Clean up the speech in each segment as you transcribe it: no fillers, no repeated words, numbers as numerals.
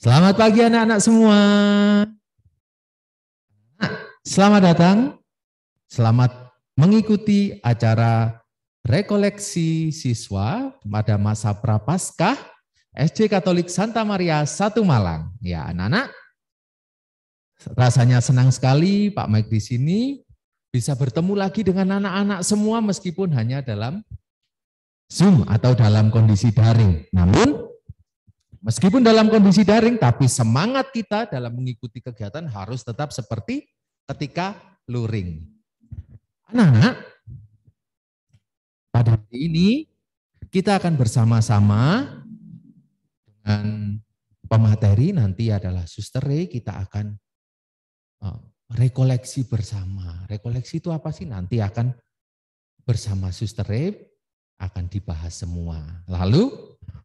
Selamat pagi anak-anak semua. Selamat datang. Selamat mengikuti acara rekoleksi siswa pada masa Prapaskah SD Katolik Santa Maria 1 Malang. Ya, anak-anak. Rasanya senang sekali Pak Mike di sini bisa bertemu lagi dengan anak-anak semua meskipun hanya dalam Zoom atau dalam kondisi daring. Namun meskipun dalam kondisi daring, tapi semangat kita dalam mengikuti kegiatan harus tetap seperti ketika luring. Anak-anak, pada hari ini kita akan bersama-sama dengan pemateri nanti adalah Suster Ray, kita akan rekoleksi bersama. Rekoleksi itu apa sih? Nanti akan bersama Suster Ray akan dibahas semua. Lalu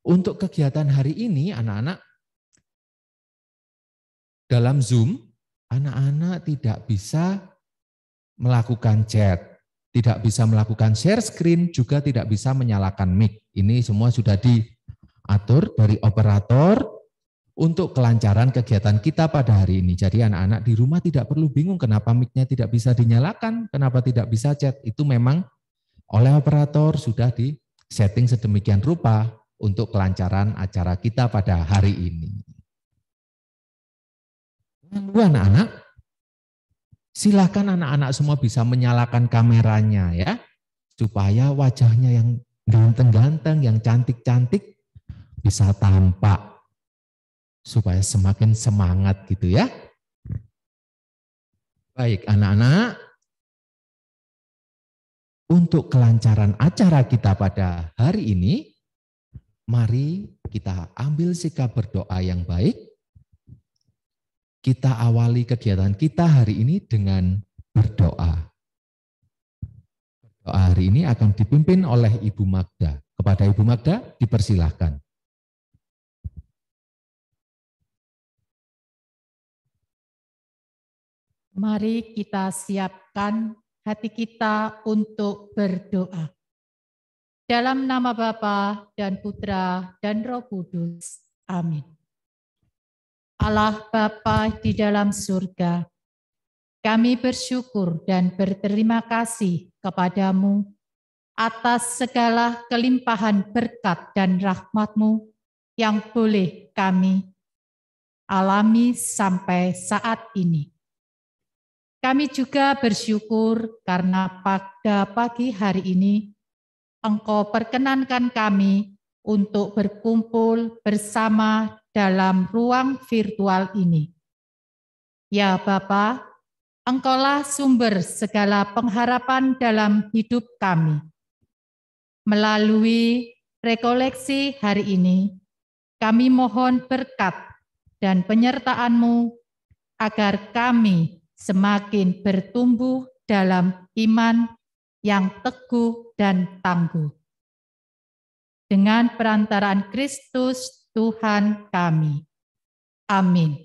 untuk kegiatan hari ini anak-anak dalam Zoom, anak-anak tidak bisa melakukan chat, tidak bisa melakukan share screen, juga tidak bisa menyalakan mic. Ini semua sudah diatur dari operator untuk kelancaran kegiatan kita pada hari ini. Jadi anak-anak di rumah tidak perlu bingung kenapa mic-nya tidak bisa dinyalakan, kenapa tidak bisa chat. Itu memang oleh operator sudah di-setting sedemikian rupa untuk kelancaran acara kita pada hari ini. Lalu anak-anak, silakan anak-anak semua bisa menyalakan kameranya ya, supaya wajahnya yang ganteng-ganteng, yang cantik-cantik bisa tampak, supaya semakin semangat gitu ya. Baik anak-anak, untuk kelancaran acara kita pada hari ini, mari kita ambil sikap berdoa yang baik. Kita awali kegiatan kita hari ini dengan berdoa. Doa hari ini akan dipimpin oleh Ibu Magda. Kepada Ibu Magda dipersilahkan. Mari kita siapkan hati kita untuk berdoa. Dalam nama Bapa dan Putra dan Roh Kudus. Amin. Allah Bapa di dalam surga, kami bersyukur dan berterima kasih kepadamu atas segala kelimpahan berkat dan rahmat-Mu yang boleh kami alami sampai saat ini. Kami juga bersyukur karena pada pagi hari ini Engkau perkenankan kami untuk berkumpul bersama dalam ruang virtual ini. Ya Bapa, Engkaulah sumber segala pengharapan dalam hidup kami. Melalui rekoleksi hari ini, kami mohon berkat dan penyertaan-Mu agar kami semakin bertumbuh dalam iman yang teguh dan tangguh. Dengan perantaraan Kristus Tuhan kami. Amin.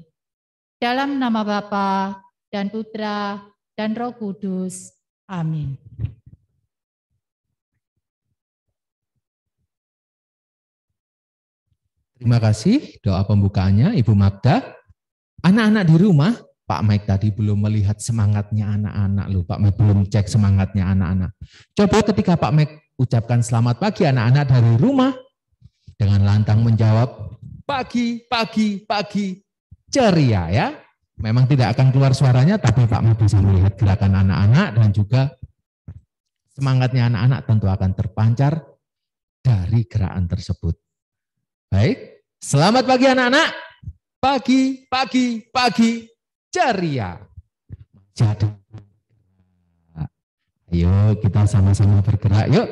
Dalam nama Bapa dan Putra dan Roh Kudus. Amin. Terima kasih doa pembukaannya Ibu Magda. Anak-anak di rumah, Pak Mike tadi belum melihat semangatnya anak-anak loh. Pak Mike belum cek semangatnya anak-anak. Coba ketika Pak Mike ucapkan selamat pagi anak-anak dari rumah, dengan lantang menjawab, pagi, pagi, pagi, ceria ya. Memang tidak akan keluar suaranya, tapi Pak Mike bisa melihat gerakan anak-anak dan juga semangatnya anak-anak tentu akan terpancar dari gerakan tersebut. Baik, selamat pagi anak-anak. Pagi, pagi, pagi, ceria. Jadi, ayo kita sama-sama bergerak yuk.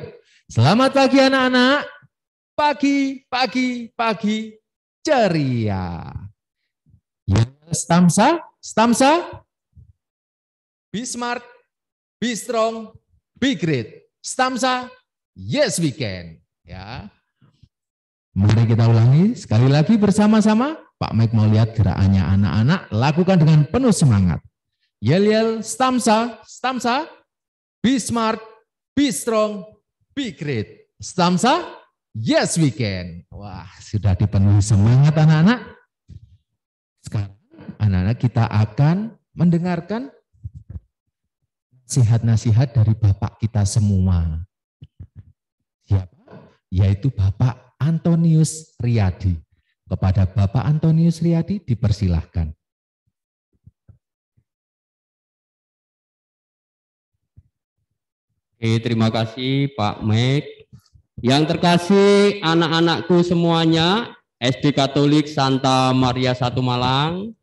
Selamat pagi anak-anak. Pagi, pagi, pagi, ceria. Yes, Stamsa, Stamsa. Be smart, be strong, be great. Stamsa, yes we can. Ya. Mari kita ulangi sekali lagi bersama-sama. Pak Mike mau lihat gerakannya anak-anak, lakukan dengan penuh semangat. Yel-yel, Stamsa, Stamsa. Be smart, be strong, be great. Stamsa, yes we can. Wah, sudah dipenuhi semangat anak-anak. Sekarang anak-anak kita akan mendengarkan nasihat-nasihat dari Bapak kita semua. Siapa? Yaitu Bapak Antonius Riyadi. Kepada Bapak Antonius Riyadi dipersilahkan. Oke, terima kasih Pak Mike. Yang terkasih anak-anakku semuanya, SD Katolik Santa Maria 1 Malang.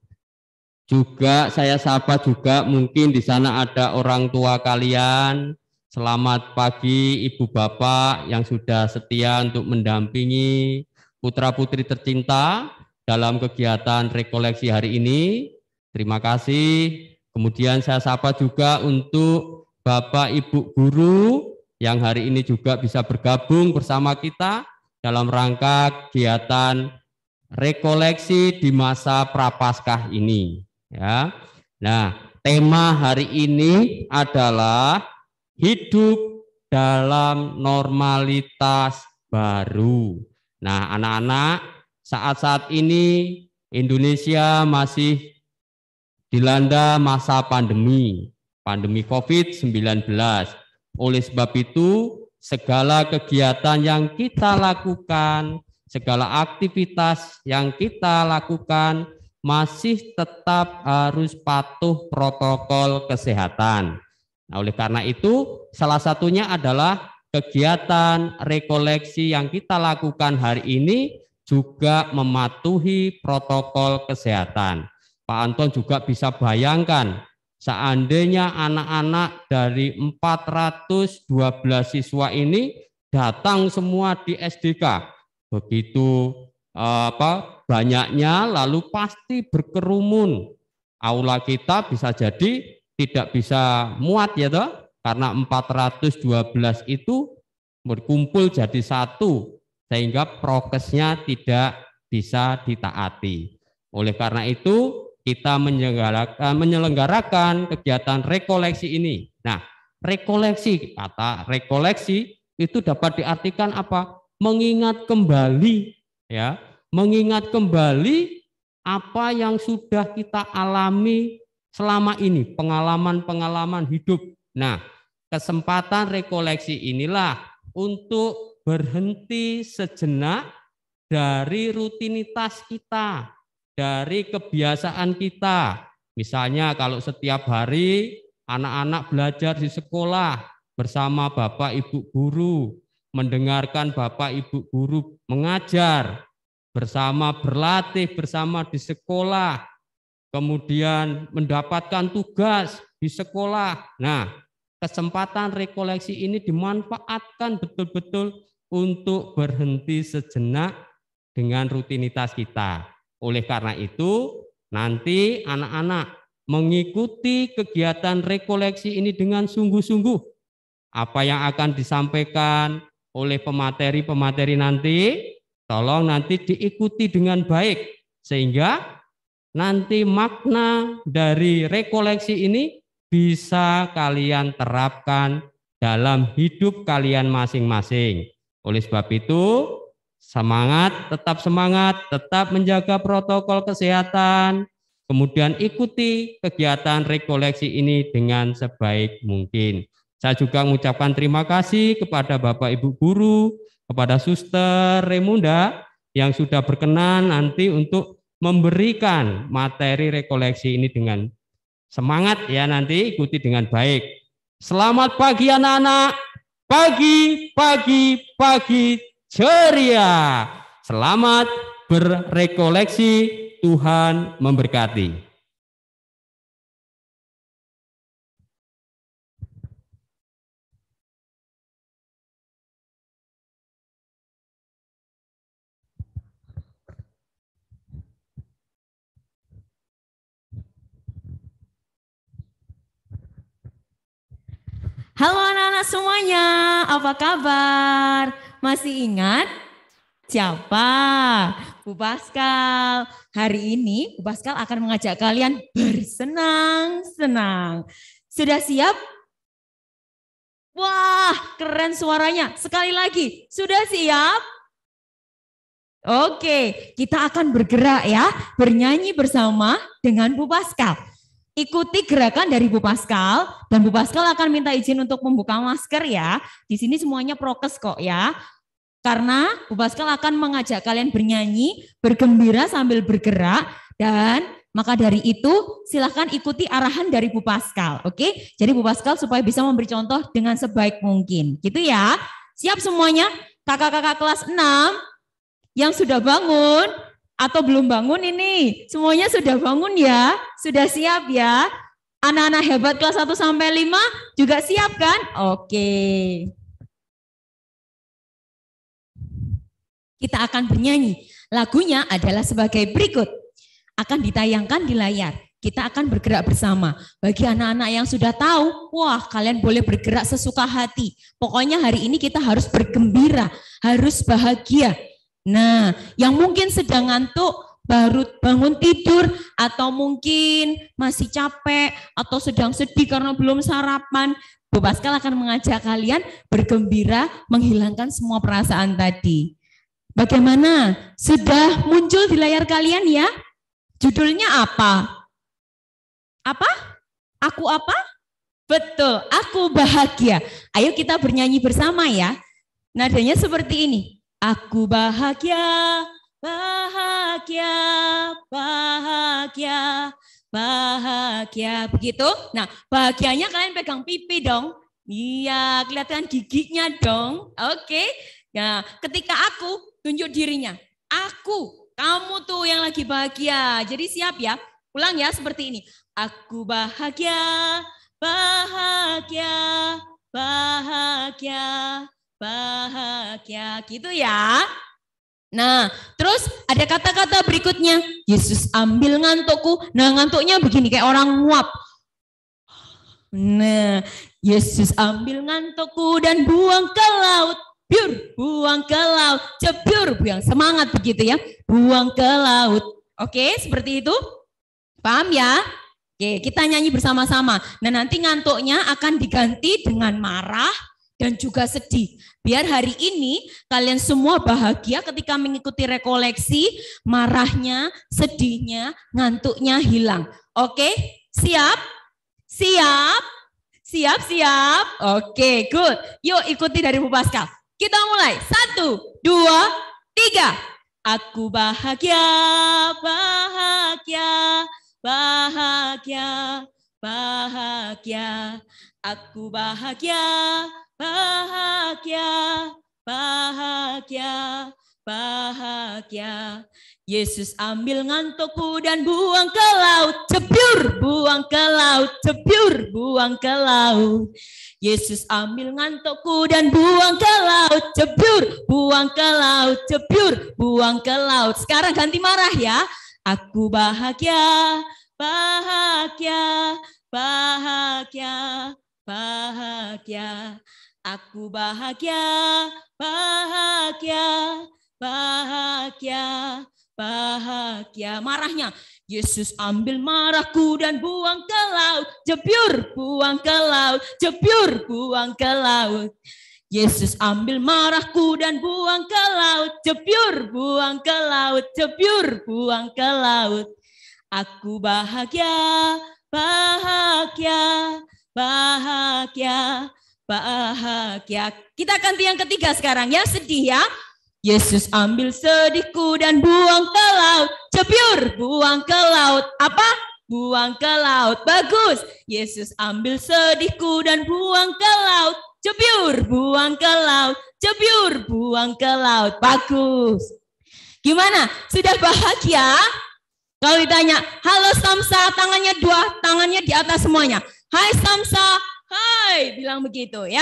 Juga saya sapa juga mungkin di sana ada orang tua kalian. Selamat pagi Ibu Bapak yang sudah setia untuk mendampingi putra-putri tercinta dalam kegiatan rekoleksi hari ini. Terima kasih. Kemudian saya sapa juga untuk Bapak Ibu guru yang hari ini juga bisa bergabung bersama kita dalam rangka kegiatan rekoleksi di masa Prapaskah ini. Ya. Nah, tema hari ini adalah hidup dalam normalitas baru. Nah, anak-anak, saat-saat ini Indonesia masih dilanda masa pandemi COVID-19. Oleh sebab itu, segala kegiatan yang kita lakukan, segala aktivitas yang kita lakukan masih tetap harus patuh protokol kesehatan. Nah, oleh karena itu, salah satunya adalah kegiatan rekoleksi yang kita lakukan hari ini juga mematuhi protokol kesehatan. Pak Anton juga bisa bayangkan, seandainya anak-anak dari 412 siswa ini datang semua di SDK, begitu banyaknya, lalu pasti berkerumun. Aula kita bisa jadi tidak bisa muat ya toh, karena 412 itu berkumpul jadi satu, sehingga prokesnya tidak bisa ditaati. Oleh karena itu, kita menyelenggarakan kegiatan rekoleksi ini. Nah, rekoleksi, kata rekoleksi itu dapat diartikan apa? Mengingat kembali, ya, mengingat kembali apa yang sudah kita alami selama ini, pengalaman-pengalaman hidup. Nah, kesempatan rekoleksi inilah untuk berhenti sejenak dari rutinitas kita, dari kebiasaan kita. Misalnya kalau setiap hari anak-anak belajar di sekolah bersama Bapak Ibu guru, mendengarkan Bapak Ibu guru mengajar, bersama berlatih bersama di sekolah, kemudian mendapatkan tugas di sekolah. Nah, kesempatan rekoleksi ini dimanfaatkan betul-betul untuk berhenti sejenak dengan rutinitas kita. Oleh karena itu, nanti anak-anak mengikuti kegiatan rekoleksi ini dengan sungguh-sungguh. Apa yang akan disampaikan oleh pemateri-pemateri nanti, tolong nanti diikuti dengan baik, sehingga nanti makna dari rekoleksi ini bisa kalian terapkan dalam hidup kalian masing-masing. Oleh sebab itu, semangat, tetap menjaga protokol kesehatan, kemudian ikuti kegiatan rekoleksi ini dengan sebaik mungkin. Saya juga mengucapkan terima kasih kepada Bapak Ibu guru, kepada Suster Remunda yang sudah berkenan nanti untuk memberikan materi rekoleksi ini dengan semangat ya, nanti ikuti dengan baik. Selamat pagi anak-anak, pagi ceria. Selamat berrekoleksi, Tuhan memberkati. Halo anak-anak semuanya, apa kabar? Masih ingat siapa? Bu Pascal. Hari ini Bu Pascal akan mengajak kalian bersenang-senang. Sudah siap? Wah, keren suaranya. Sekali lagi, sudah siap? Oke, kita akan bergerak ya, bernyanyi bersama dengan Bu Pascal. Ikuti gerakan dari Bu Pascal dan Bu Pascal akan minta izin untuk membuka masker ya. Di sini semuanya prokes kok ya. Karena Bu Pascal akan mengajak kalian bernyanyi, bergembira sambil bergerak dan maka dari itu silahkan ikuti arahan dari Bu Pascal. Oke, jadi Bu Pascal supaya bisa memberi contoh dengan sebaik mungkin. Gitu ya. Siap semuanya? Kakak-kakak kelas 6 yang sudah bangun atau belum bangun ini, semuanya sudah bangun ya? Sudah siap ya? Anak-anak hebat kelas 1 sampai 5 juga siap kan? Oke. Kita akan bernyanyi. Lagunya adalah sebagai berikut. Akan ditayangkan di layar. Kita akan bergerak bersama. Bagi anak-anak yang sudah tahu, wah kalian boleh bergerak sesuka hati. Pokoknya hari ini kita harus bergembira, harus bahagia. Nah, yang mungkin sedang ngantuk, baru bangun tidur, atau mungkin masih capek, atau sedang sedih karena belum sarapan, Bu Pascal akan mengajak kalian bergembira, menghilangkan semua perasaan tadi. Bagaimana? Sudah muncul di layar kalian ya? Judulnya apa? Apa? Aku apa? Betul, aku bahagia. Ayo kita bernyanyi bersama ya. Nadanya seperti ini. Aku bahagia, bahagia, bahagia, bahagia. Begitu. Nah, bahagianya kalian pegang pipi dong. Iya, kelihatan giginya dong. Oke. Nah, ketika aku tunjuk dirinya. Aku, kamu tuh yang lagi bahagia. Jadi siap ya. Ulang ya seperti ini. Aku bahagia, bahagia, bahagia, bahagia, gitu ya. Nah, terus ada kata-kata berikutnya. Yesus ambil ngantukku. Nah, ngantuknya begini kayak orang nguap. Nah, Yesus ambil ngantukku dan buang ke laut. Biur, buang ke laut. Cebiur, buang semangat begitu ya. Buang ke laut. Oke, seperti itu. Paham ya? Oke, kita nyanyi bersama-sama. Nah, nanti ngantuknya akan diganti dengan marah dan juga sedih. Biar hari ini kalian semua bahagia ketika mengikuti rekoleksi, marahnya, sedihnya, ngantuknya hilang. Oke, siap? Siap? Siap, siap? Oke, good. Yuk ikuti dari Bu Pascal. Kita mulai. 1, 2, 3. Aku bahagia, bahagia, bahagia, bahagia. Aku bahagia, bahagia, bahagia, bahagia. Yesus ambil ngantukku dan buang ke laut. Cebiur, buang ke laut. Cebiur, buang ke laut. Yesus ambil ngantukku dan buang ke laut. Cebiur, buang ke laut. Cebiur, buang ke laut. Sekarang ganti marah ya. Aku bahagia, bahagia, bahagia, bahagia. Aku bahagia, bahagia, bahagia, bahagia. Marahnya, Yesus ambil marahku dan buang ke laut. Jebiur, buang ke laut. Jebiur, buang ke laut. Yesus ambil marahku dan buang ke laut. Jebiur, buang ke laut. Jebiur, buang ke laut. Aku bahagia, bahagia, bahagia, bahagia. Kita ganti yang ketiga sekarang ya, sedih ya. Yesus ambil sedihku dan buang ke laut. Cebiur, buang ke laut. Apa? Buang ke laut. Bagus. Yesus ambil sedihku dan buang ke laut. Cebiur, buang ke laut. Cebiur, buang ke laut. Bagus. Gimana? Sudah bahagia? Kalau ditanya, halo Samsa, tangannya dua, tangannya di atas semuanya. Hai Samsa, hai, bilang begitu ya.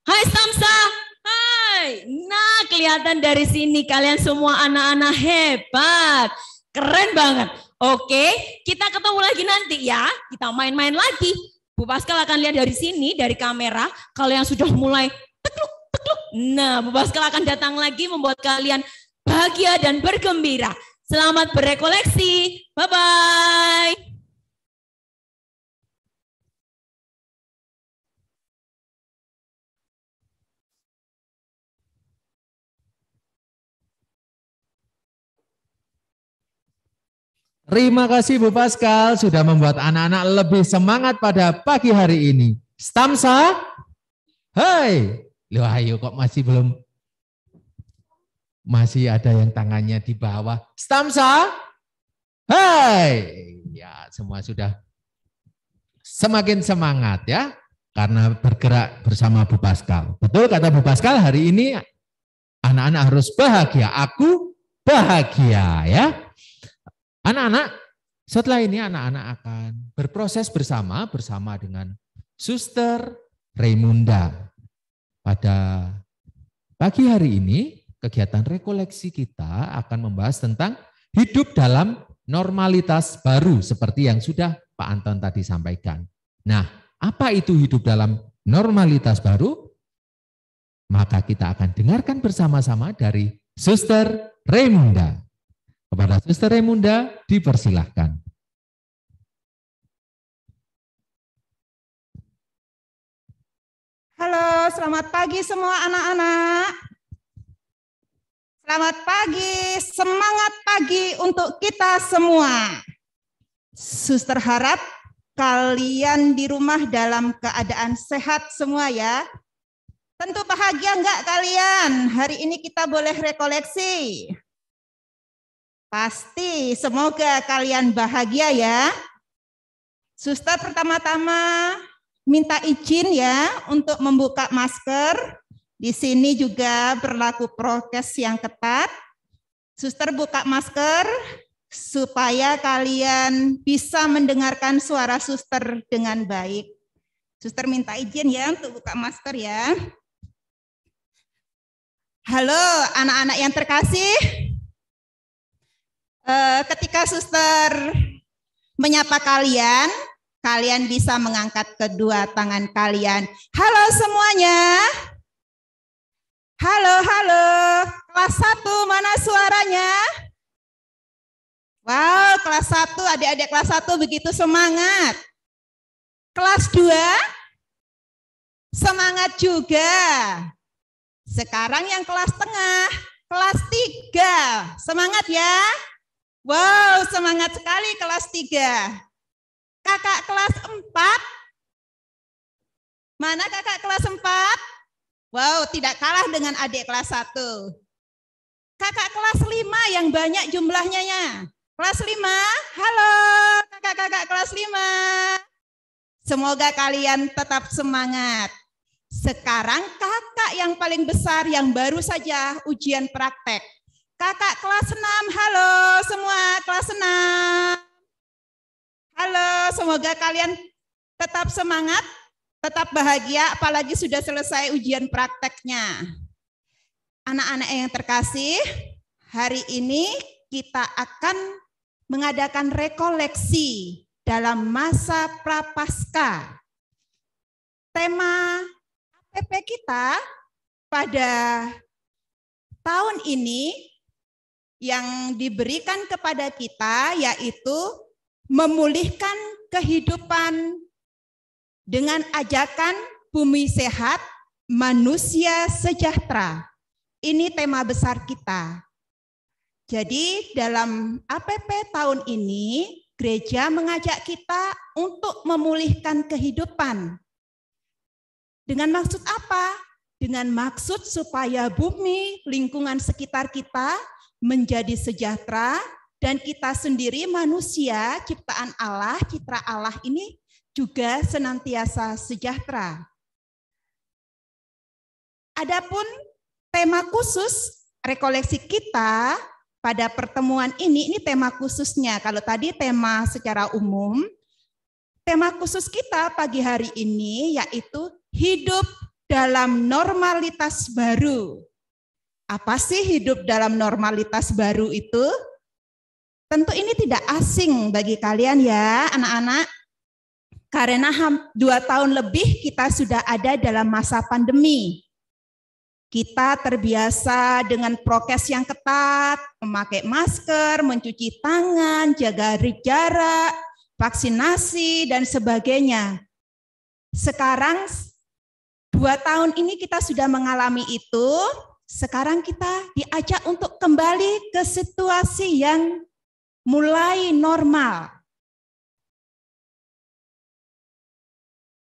Hai Samsa, hai. Nah, kelihatan dari sini kalian semua anak-anak hebat. Keren banget. Oke, kita ketemu lagi nanti ya. Kita main-main lagi. Bu Pascal akan lihat dari sini, dari kamera. Kalau yang sudah mulai tekluk, tekluk. Nah, Bu Pascal akan datang lagi membuat kalian bahagia dan bergembira. Selamat berekoleksi. Bye-bye. Terima kasih Bu Pascal sudah membuat anak-anak lebih semangat pada pagi hari ini. Stamsa, hai, loh ayo kok masih ada yang tangannya di bawah. Stamsa, hai, ya semua sudah semakin semangat ya, karena bergerak bersama Bu Pascal. Betul kata Bu Pascal, hari ini anak-anak harus bahagia, aku bahagia ya. Anak-anak, setelah ini anak-anak akan berproses bersama dengan Suster Raimunda. Pada pagi hari ini, kegiatan rekoleksi kita akan membahas tentang hidup dalam normalitas baru, seperti yang sudah Pak Anton tadi sampaikan. Nah, apa itu hidup dalam normalitas baru? Maka kita akan dengarkan bersama-sama dari Suster Raimunda. Kepada Suster Raimunda dipersilahkan. Halo, selamat pagi semua anak-anak. Selamat pagi, semangat pagi untuk kita semua. Suster harap kalian di rumah dalam keadaan sehat semua ya. Tentu bahagia enggak kalian? Hari ini kita boleh rekoleksi. Pasti, semoga kalian bahagia ya. Suster pertama-tama minta izin ya untuk membuka masker. Di sini juga berlaku prokes yang ketat. Suster buka masker supaya kalian bisa mendengarkan suara suster dengan baik. Suster minta izin ya untuk buka masker ya. Halo anak-anak yang terkasih. Ketika suster menyapa kalian, kalian bisa mengangkat kedua tangan kalian. Halo semuanya. Halo, halo. Kelas 1 mana suaranya? Wow, kelas 1, adik-adik kelas 1 begitu semangat. Kelas 2, semangat juga. Sekarang yang kelas tengah, kelas 3, semangat ya. Wow, semangat sekali kelas 3. Kakak kelas 4. Mana kakak kelas 4? Wow, tidak kalah dengan adik kelas 1. Kakak kelas 5 yang banyak jumlahnya ya. Kelas 5, halo kakak-kakak kelas 5. Semoga kalian tetap semangat. Sekarang kakak yang paling besar yang baru saja ujian praktek. Kakak kelas 6, halo semua kelas 6. Halo, semoga kalian tetap semangat, tetap bahagia, apalagi sudah selesai ujian prakteknya. Anak-anak yang terkasih, hari ini kita akan mengadakan rekoleksi dalam masa Prapaskah. Tema APP kita pada tahun ini yang diberikan kepada kita yaitu memulihkan kehidupan dengan ajakan bumi sehat, manusia sejahtera. Ini tema besar kita. Jadi dalam APP tahun ini, gereja mengajak kita untuk memulihkan kehidupan. Dengan maksud apa? Dengan maksud supaya bumi, lingkungan sekitar kita menjadi sejahtera, dan kita sendiri manusia, ciptaan Allah, citra Allah ini juga senantiasa sejahtera. Adapun tema khusus rekoleksi kita pada pertemuan ini tema khususnya. Kalau tadi tema secara umum, tema khusus kita pagi hari ini yaitu hidup dalam normalitas baru. Apa sih hidup dalam normalitas baru itu? Tentu ini tidak asing bagi kalian ya anak-anak. Karena 2 tahun lebih kita sudah ada dalam masa pandemi. Kita terbiasa dengan prokes yang ketat, memakai masker, mencuci tangan, jaga jarak, vaksinasi, dan sebagainya. Sekarang 2 tahun ini kita sudah mengalami itu. Sekarang kita diajak untuk kembali ke situasi yang mulai normal.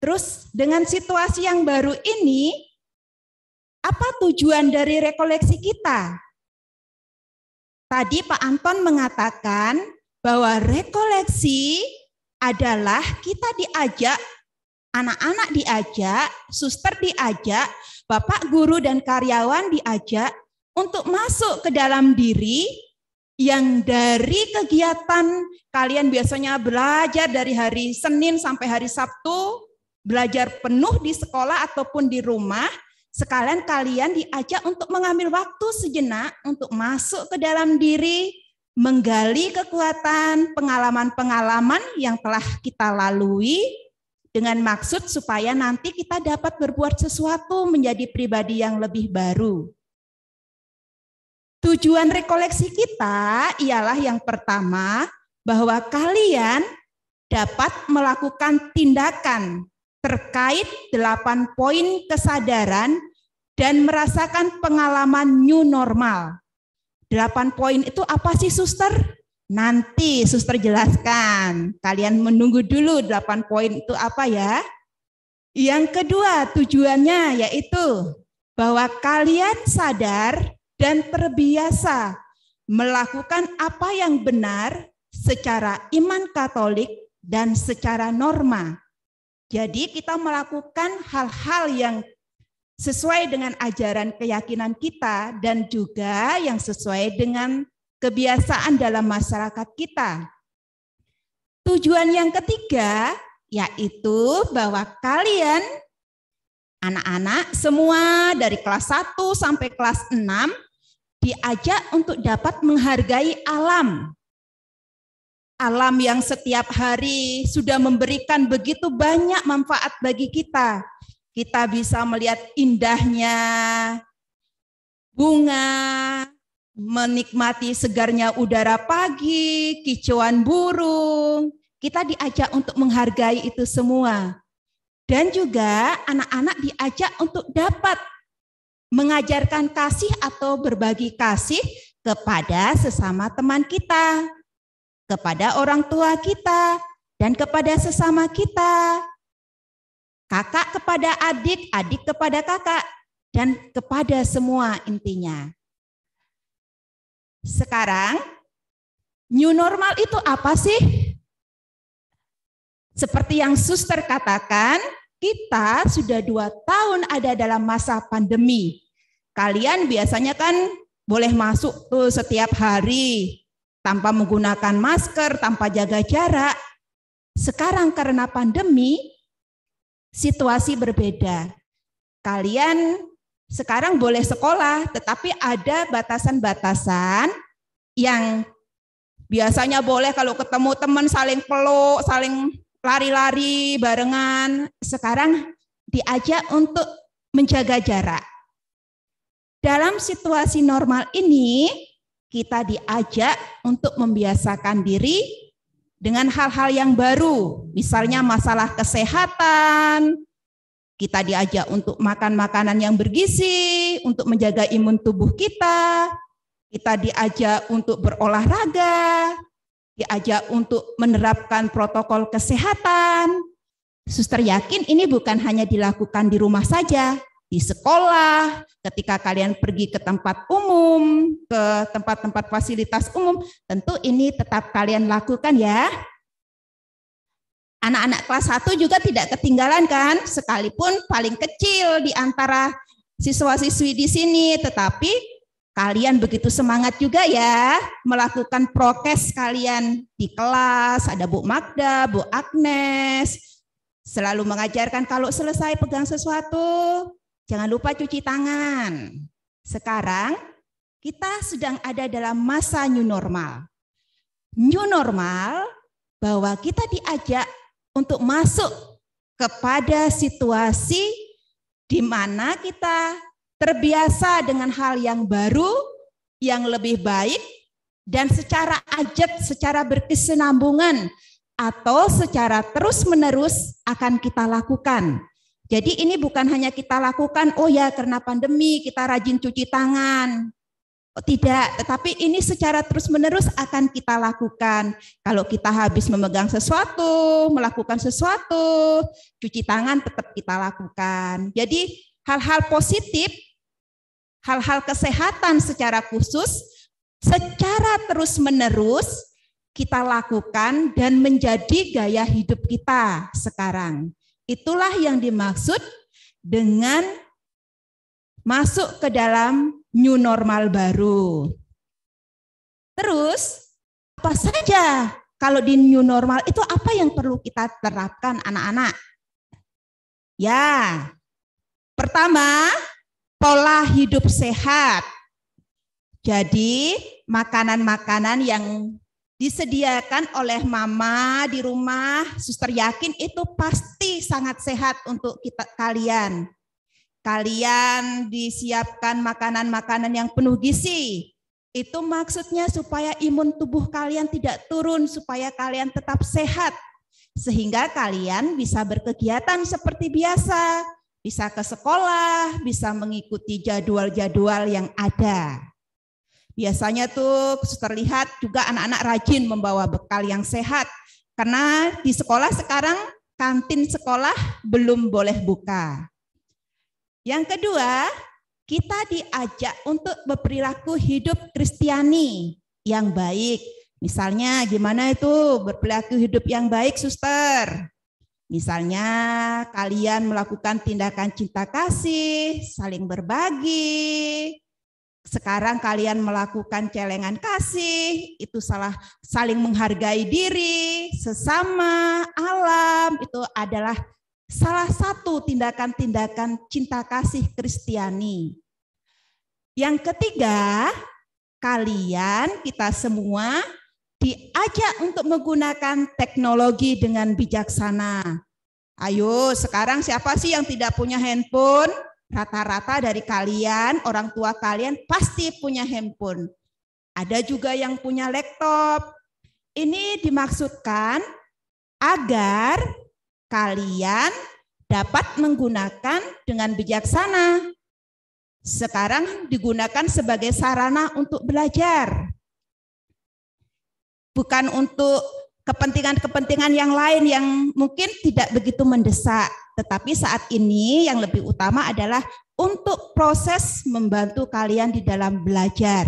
Terus dengan situasi yang baru ini, apa tujuan dari rekoleksi kita? Tadi Pak Anton mengatakan bahwa rekoleksi adalah kita diajak, anak-anak diajak, suster diajak, bapak guru dan karyawan diajak untuk masuk ke dalam diri yang dari kegiatan kalian biasanya belajar dari hari Senin sampai hari Sabtu, belajar penuh di sekolah ataupun di rumah, sekalian kalian diajak untuk mengambil waktu sejenak untuk masuk ke dalam diri, menggali kekuatan, pengalaman-pengalaman yang telah kita lalui dengan maksud supaya nanti kita dapat berbuat sesuatu menjadi pribadi yang lebih baru. Tujuan rekoleksi kita ialah yang pertama, bahwa kalian dapat melakukan tindakan terkait 8 poin kesadaran dan merasakan pengalaman new normal. 8 poin itu apa sih, suster? Nanti suster jelaskan. Kalian menunggu dulu 8 poin itu apa ya. Yang kedua tujuannya yaitu bahwa kalian sadar dan terbiasa melakukan apa yang benar secara iman Katolik dan secara norma. Jadi kita melakukan hal-hal yang sesuai dengan ajaran keyakinan kita dan juga yang sesuai dengan kebiasaan dalam masyarakat kita. Tujuan yang ketiga yaitu bahwa kalian anak-anak semua dari kelas 1 sampai kelas 6 diajak untuk dapat menghargai alam. Alam yang setiap hari sudah memberikan begitu banyak manfaat bagi kita. Kita bisa melihat indahnya bunga, menikmati segarnya udara pagi, kicauan burung. Kita diajak untuk menghargai itu semua. Dan juga anak-anak diajak untuk dapat mengajarkan kasih atau berbagi kasih kepada sesama teman kita, kepada orang tua kita, dan kepada sesama kita. Kakak kepada adik, adik kepada kakak, dan kepada semua intinya. Sekarang, new normal itu apa sih? Seperti yang suster katakan, kita sudah 2 tahun ada dalam masa pandemi. Kalian biasanya kan boleh masuk tuh setiap hari, tanpa menggunakan masker, tanpa jaga jarak. Sekarang karena pandemi, situasi berbeda. Kalian sekarang boleh sekolah, tetapi ada batasan-batasan yang biasanya boleh kalau ketemu teman saling peluk, saling lari-lari barengan. Sekarang diajak untuk menjaga jarak. Dalam situasi normal ini, kita diajak untuk membiasakan diri dengan hal-hal yang baru, misalnya masalah kesehatan. Kita diajak untuk makan makanan yang bergizi, untuk menjaga imun tubuh kita. Kita diajak untuk berolahraga, diajak untuk menerapkan protokol kesehatan. Suster yakin ini bukan hanya dilakukan di rumah saja, di sekolah, ketika kalian pergi ke tempat umum, ke tempat-tempat fasilitas umum, tentu ini tetap kalian lakukan ya. Anak-anak kelas 1 juga tidak ketinggalan kan, sekalipun paling kecil di antara siswa-siswi di sini, tetapi kalian begitu semangat juga ya melakukan prokes kalian di kelas. Ada Bu Magda, Bu Agnes, selalu mengajarkan kalau selesai pegang sesuatu, jangan lupa cuci tangan. Sekarang kita sedang ada dalam masa new normal. New normal bahwa kita diajak untuk masuk kepada situasi di mana kita terbiasa dengan hal yang baru, yang lebih baik, dan secara ajak, secara berkesinambungan, atau secara terus-menerus akan kita lakukan. Jadi ini bukan hanya kita lakukan, oh ya karena pandemi kita rajin cuci tangan. Tidak, tetapi ini secara terus-menerus akan kita lakukan. Kalau kita habis memegang sesuatu, melakukan sesuatu, cuci tangan tetap kita lakukan. Jadi hal-hal positif, hal-hal kesehatan secara khusus, secara terus-menerus kita lakukan dan menjadi gaya hidup kita sekarang. Itulah yang dimaksud dengan masuk ke dalam new normal baru. Terus, apa saja kalau di new normal itu apa yang perlu kita terapkan anak-anak? Ya, pertama, pola hidup sehat. Jadi, makanan-makanan yang disediakan oleh mama di rumah, suster yakin itu pasti sangat sehat untuk kalian. Kalian disiapkan makanan-makanan yang penuh gizi. Itu maksudnya supaya imun tubuh kalian tidak turun, supaya kalian tetap sehat. Sehingga kalian bisa berkegiatan seperti biasa, bisa ke sekolah, bisa mengikuti jadwal-jadwal yang ada. Biasanya tuh suster lihat juga anak-anak rajin membawa bekal yang sehat. Karena di sekolah sekarang kantin sekolah belum boleh buka. Yang kedua, kita diajak untuk berperilaku hidup Kristiani yang baik. Misalnya gimana itu berperilaku hidup yang baik, suster? Misalnya kalian melakukan tindakan cinta kasih, saling berbagi. Sekarang kalian melakukan celengan kasih, itu saling menghargai diri, sesama, alam, itu adalah salah satu tindakan-tindakan cinta kasih Kristiani. Yang ketiga, kita semua diajak untuk menggunakan teknologi dengan bijaksana. Ayo, sekarang siapa sih yang tidak punya handphone? Rata-rata dari kalian, orang tua kalian pasti punya handphone. Ada juga yang punya laptop. Ini dimaksudkan agar kalian dapat menggunakan dengan bijaksana. Sekarang digunakan sebagai sarana untuk belajar. Bukan untuk kepentingan-kepentingan yang lain yang mungkin tidak begitu mendesak. Tetapi saat ini yang lebih utama adalah untuk proses membantu kalian di dalam belajar.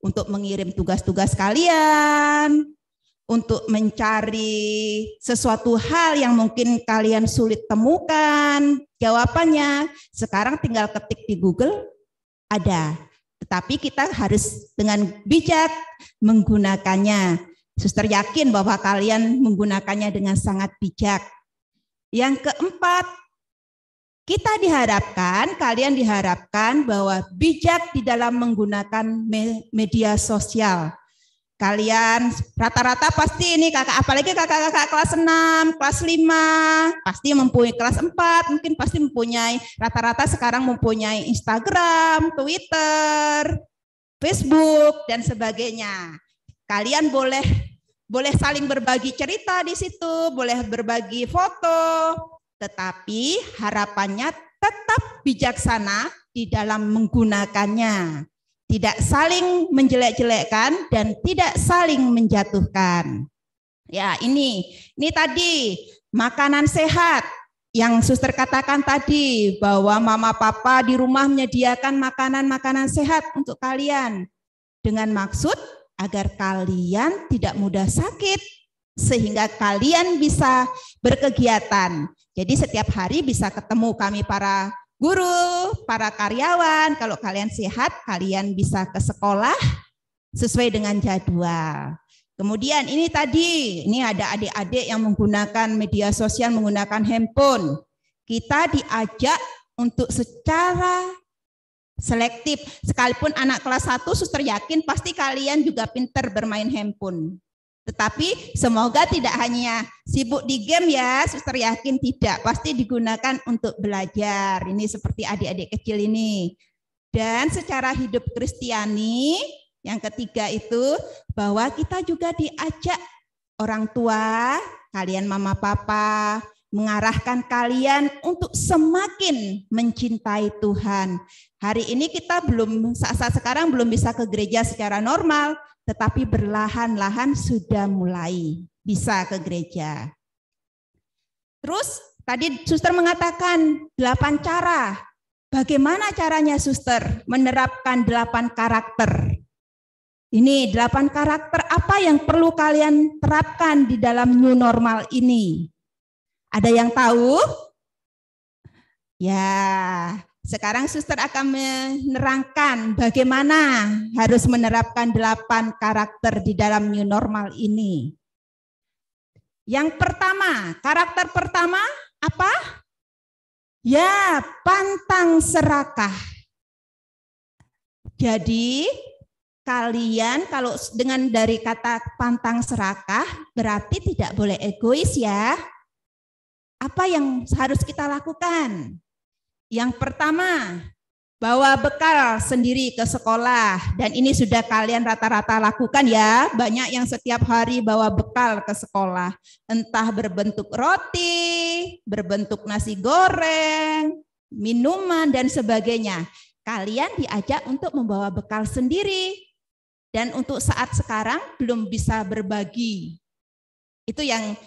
Untuk mengirim tugas-tugas kalian, untuk mencari sesuatu hal yang mungkin kalian sulit temukan, jawabannya sekarang tinggal ketik di Google, ada. Tetapi kita harus dengan bijak menggunakannya. Suster yakin bahwa kalian menggunakannya dengan sangat bijak. Yang keempat, kalian diharapkan bahwa bijak di dalam menggunakan media sosial. Kalian rata-rata pasti ini apalagi kakak-kakak kelas 6, kelas 5, pasti mempunyai kelas 4, mungkin pasti mempunyai, rata-rata sekarang mempunyai Instagram, Twitter, Facebook, dan sebagainya. Kalian boleh saling berbagi cerita di situ, boleh berbagi foto, tetapi harapannya tetap bijaksana di dalam menggunakannya. Tidak saling menjelek-jelekkan dan tidak saling menjatuhkan. Ya, ini tadi makanan sehat yang suster katakan tadi bahwa mama papa di rumah menyediakan makanan-makanan sehat untuk kalian dengan maksud agar kalian tidak mudah sakit sehingga kalian bisa berkegiatan. Jadi setiap hari bisa ketemu kami para guru, para karyawan, kalau kalian sehat, kalian bisa ke sekolah sesuai dengan jadwal. Kemudian ini ada adik-adik yang menggunakan media sosial, menggunakan handphone. Kita diajak untuk secara selektif. Sekalipun anak kelas 1, suster yakin pasti kalian juga pintar bermain handphone. Tetapi semoga tidak hanya sibuk di game ya, suster yakin tidak. Pasti digunakan untuk belajar. Ini seperti adik-adik kecil ini. Dan secara hidup Kristiani, yang ketiga itu bahwa kita juga diajak orang tua, kalian mama papa, mengarahkan kalian untuk semakin mencintai Tuhan. Hari ini kita saat sekarang belum bisa ke gereja secara normal, tetapi berlahan-lahan sudah mulai bisa ke gereja. Terus tadi suster mengatakan 8 cara. Bagaimana caranya suster menerapkan 8 karakter? Ini 8 karakter apa yang perlu kalian terapkan di dalam new normal ini? Ada yang tahu? Ya, sekarang suster akan menerangkan bagaimana harus menerapkan 8 karakter di dalam new normal ini. Yang pertama, karakter pertama apa? Ya, pantang serakah. Jadi, kalian kalau dengan dari kata pantang serakah berarti tidak boleh egois ya. Apa yang harus kita lakukan? Yang pertama, bawa bekal sendiri ke sekolah. Dan ini sudah kalian rata-rata lakukan ya. Banyak yang setiap hari bawa bekal ke sekolah. Entah berbentuk roti, berbentuk nasi goreng, minuman, dan sebagainya. Kalian diajak untuk membawa bekal sendiri. Dan untuk saat sekarang belum bisa berbagi. Itu yang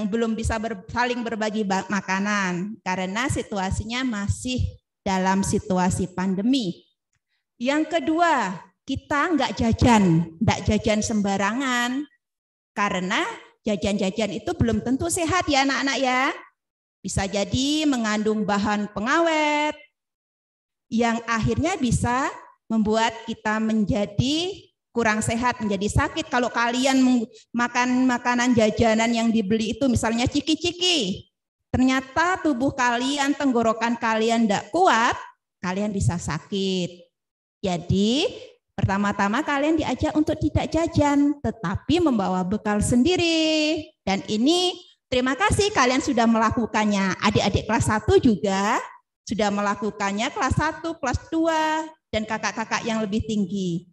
belum bisa saling berbagi makanan karena situasinya masih dalam situasi pandemi. Yang kedua, kita enggak jajan sembarangan karena jajan-jajan itu belum tentu sehat ya anak-anak ya. Bisa jadi mengandung bahan pengawet yang akhirnya bisa membuat kita menjadi kurang sehat, menjadi sakit. Kalau kalian makan makanan jajanan yang dibeli itu misalnya ciki-ciki, ternyata tubuh kalian, tenggorokan kalian tidak kuat, kalian bisa sakit. Jadi pertama-tama kalian diajak untuk tidak jajan, tetapi membawa bekal sendiri. Dan ini terima kasih kalian sudah melakukannya. Adik-adik kelas 1 juga sudah melakukannya, kelas 1, kelas 2, dan kakak-kakak yang lebih tinggi.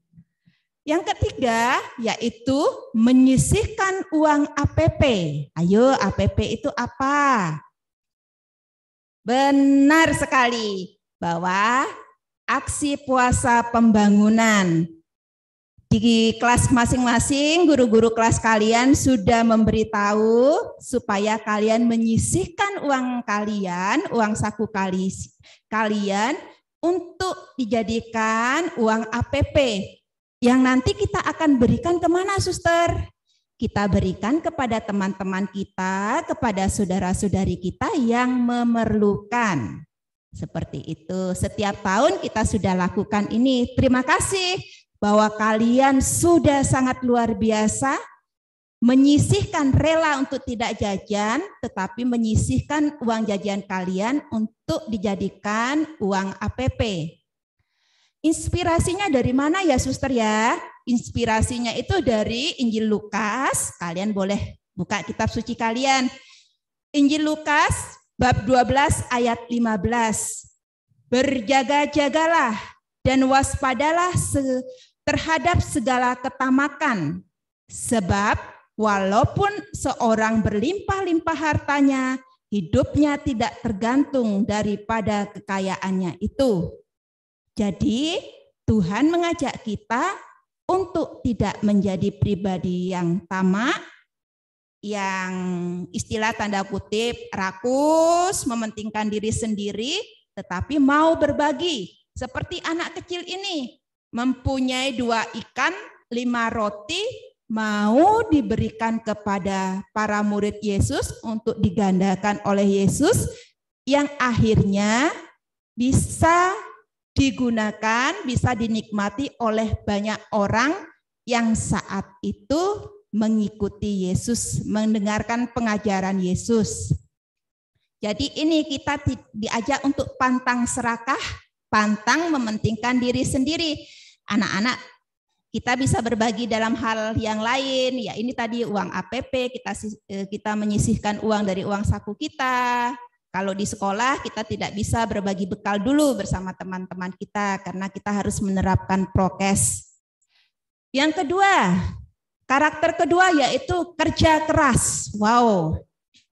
Yang ketiga yaitu menyisihkan uang APP. Ayo, APP itu apa? Benar sekali bahwa aksi puasa pembangunan di kelas masing-masing, guru-guru kelas kalian sudah memberitahu supaya kalian menyisihkan uang kalian, uang saku kalian untuk dijadikan uang APP. Yang nanti kita akan berikan kemana, suster? Kita berikan kepada teman-teman kita, kepada saudara-saudari kita yang memerlukan. Seperti itu. Setiap tahun kita sudah lakukan ini. Terima kasih bahwa kalian sudah sangat luar biasa menyisihkan, rela untuk tidak jajan, tetapi menyisihkan uang jajan kalian untuk dijadikan uang APP. Inspirasinya dari mana ya suster ya? Inspirasinya itu dari Injil Lukas. Kalian boleh buka kitab suci kalian. Injil Lukas bab 12 ayat 15. Berjaga-jagalah dan waspadalah terhadap segala ketamakan. Sebab walaupun seorang berlimpah-limpah hartanya, hidupnya tidak tergantung daripada kekayaannya itu. Jadi Tuhan mengajak kita untuk tidak menjadi pribadi yang tamak, yang istilah tanda kutip rakus, mementingkan diri sendiri, tetapi mau berbagi. Seperti anak kecil ini, mempunyai 2 ikan, 5 roti, mau diberikan kepada para murid Yesus untuk digandakan oleh Yesus, yang akhirnya bisa digunakan, bisa dinikmati oleh banyak orang yang saat itu mengikuti Yesus, mendengarkan pengajaran Yesus. Jadi ini kita diajak untuk pantang serakah, pantang mementingkan diri sendiri. Anak-anak, kita bisa berbagi dalam hal yang lain, ya ini tadi uang APP, kita menyisihkan uang dari uang saku kita. Kalau di sekolah kita tidak bisa berbagi bekal dulu bersama teman-teman kita karena kita harus menerapkan prokes. Yang kedua, karakter kedua yaitu kerja keras. Wow,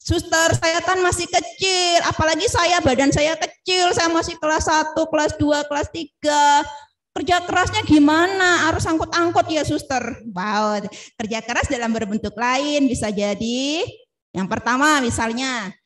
Suster, saya kan masih kecil, apalagi badan saya kecil, saya masih kelas 1, kelas 2, kelas 3. Kerja kerasnya gimana? Harus angkut-angkut ya, Suster. Wow, kerja keras dalam berbentuk lain bisa jadi. Yang pertama misalnya,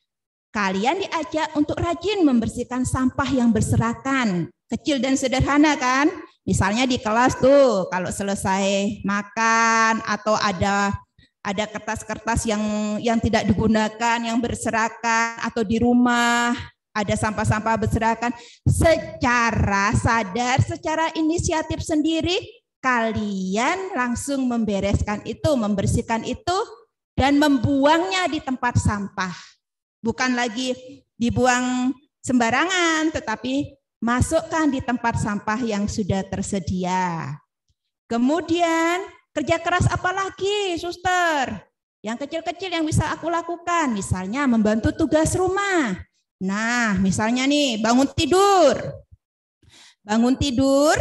kalian diajak untuk rajin membersihkan sampah yang berserakan. Kecil dan sederhana kan? Misalnya di kelas tuh, kalau selesai makan atau ada kertas-kertas yang tidak digunakan, yang berserakan, atau di rumah ada sampah-sampah berserakan, secara sadar, secara inisiatif sendiri, kalian langsung membereskan itu, membersihkan itu, dan membuangnya di tempat sampah. Bukan lagi dibuang sembarangan, tetapi masukkan di tempat sampah yang sudah tersedia. Kemudian, kerja keras apa lagi, Suster? Yang kecil-kecil yang bisa aku lakukan, misalnya membantu tugas rumah. Nah, misalnya nih, bangun tidur. Bangun tidur,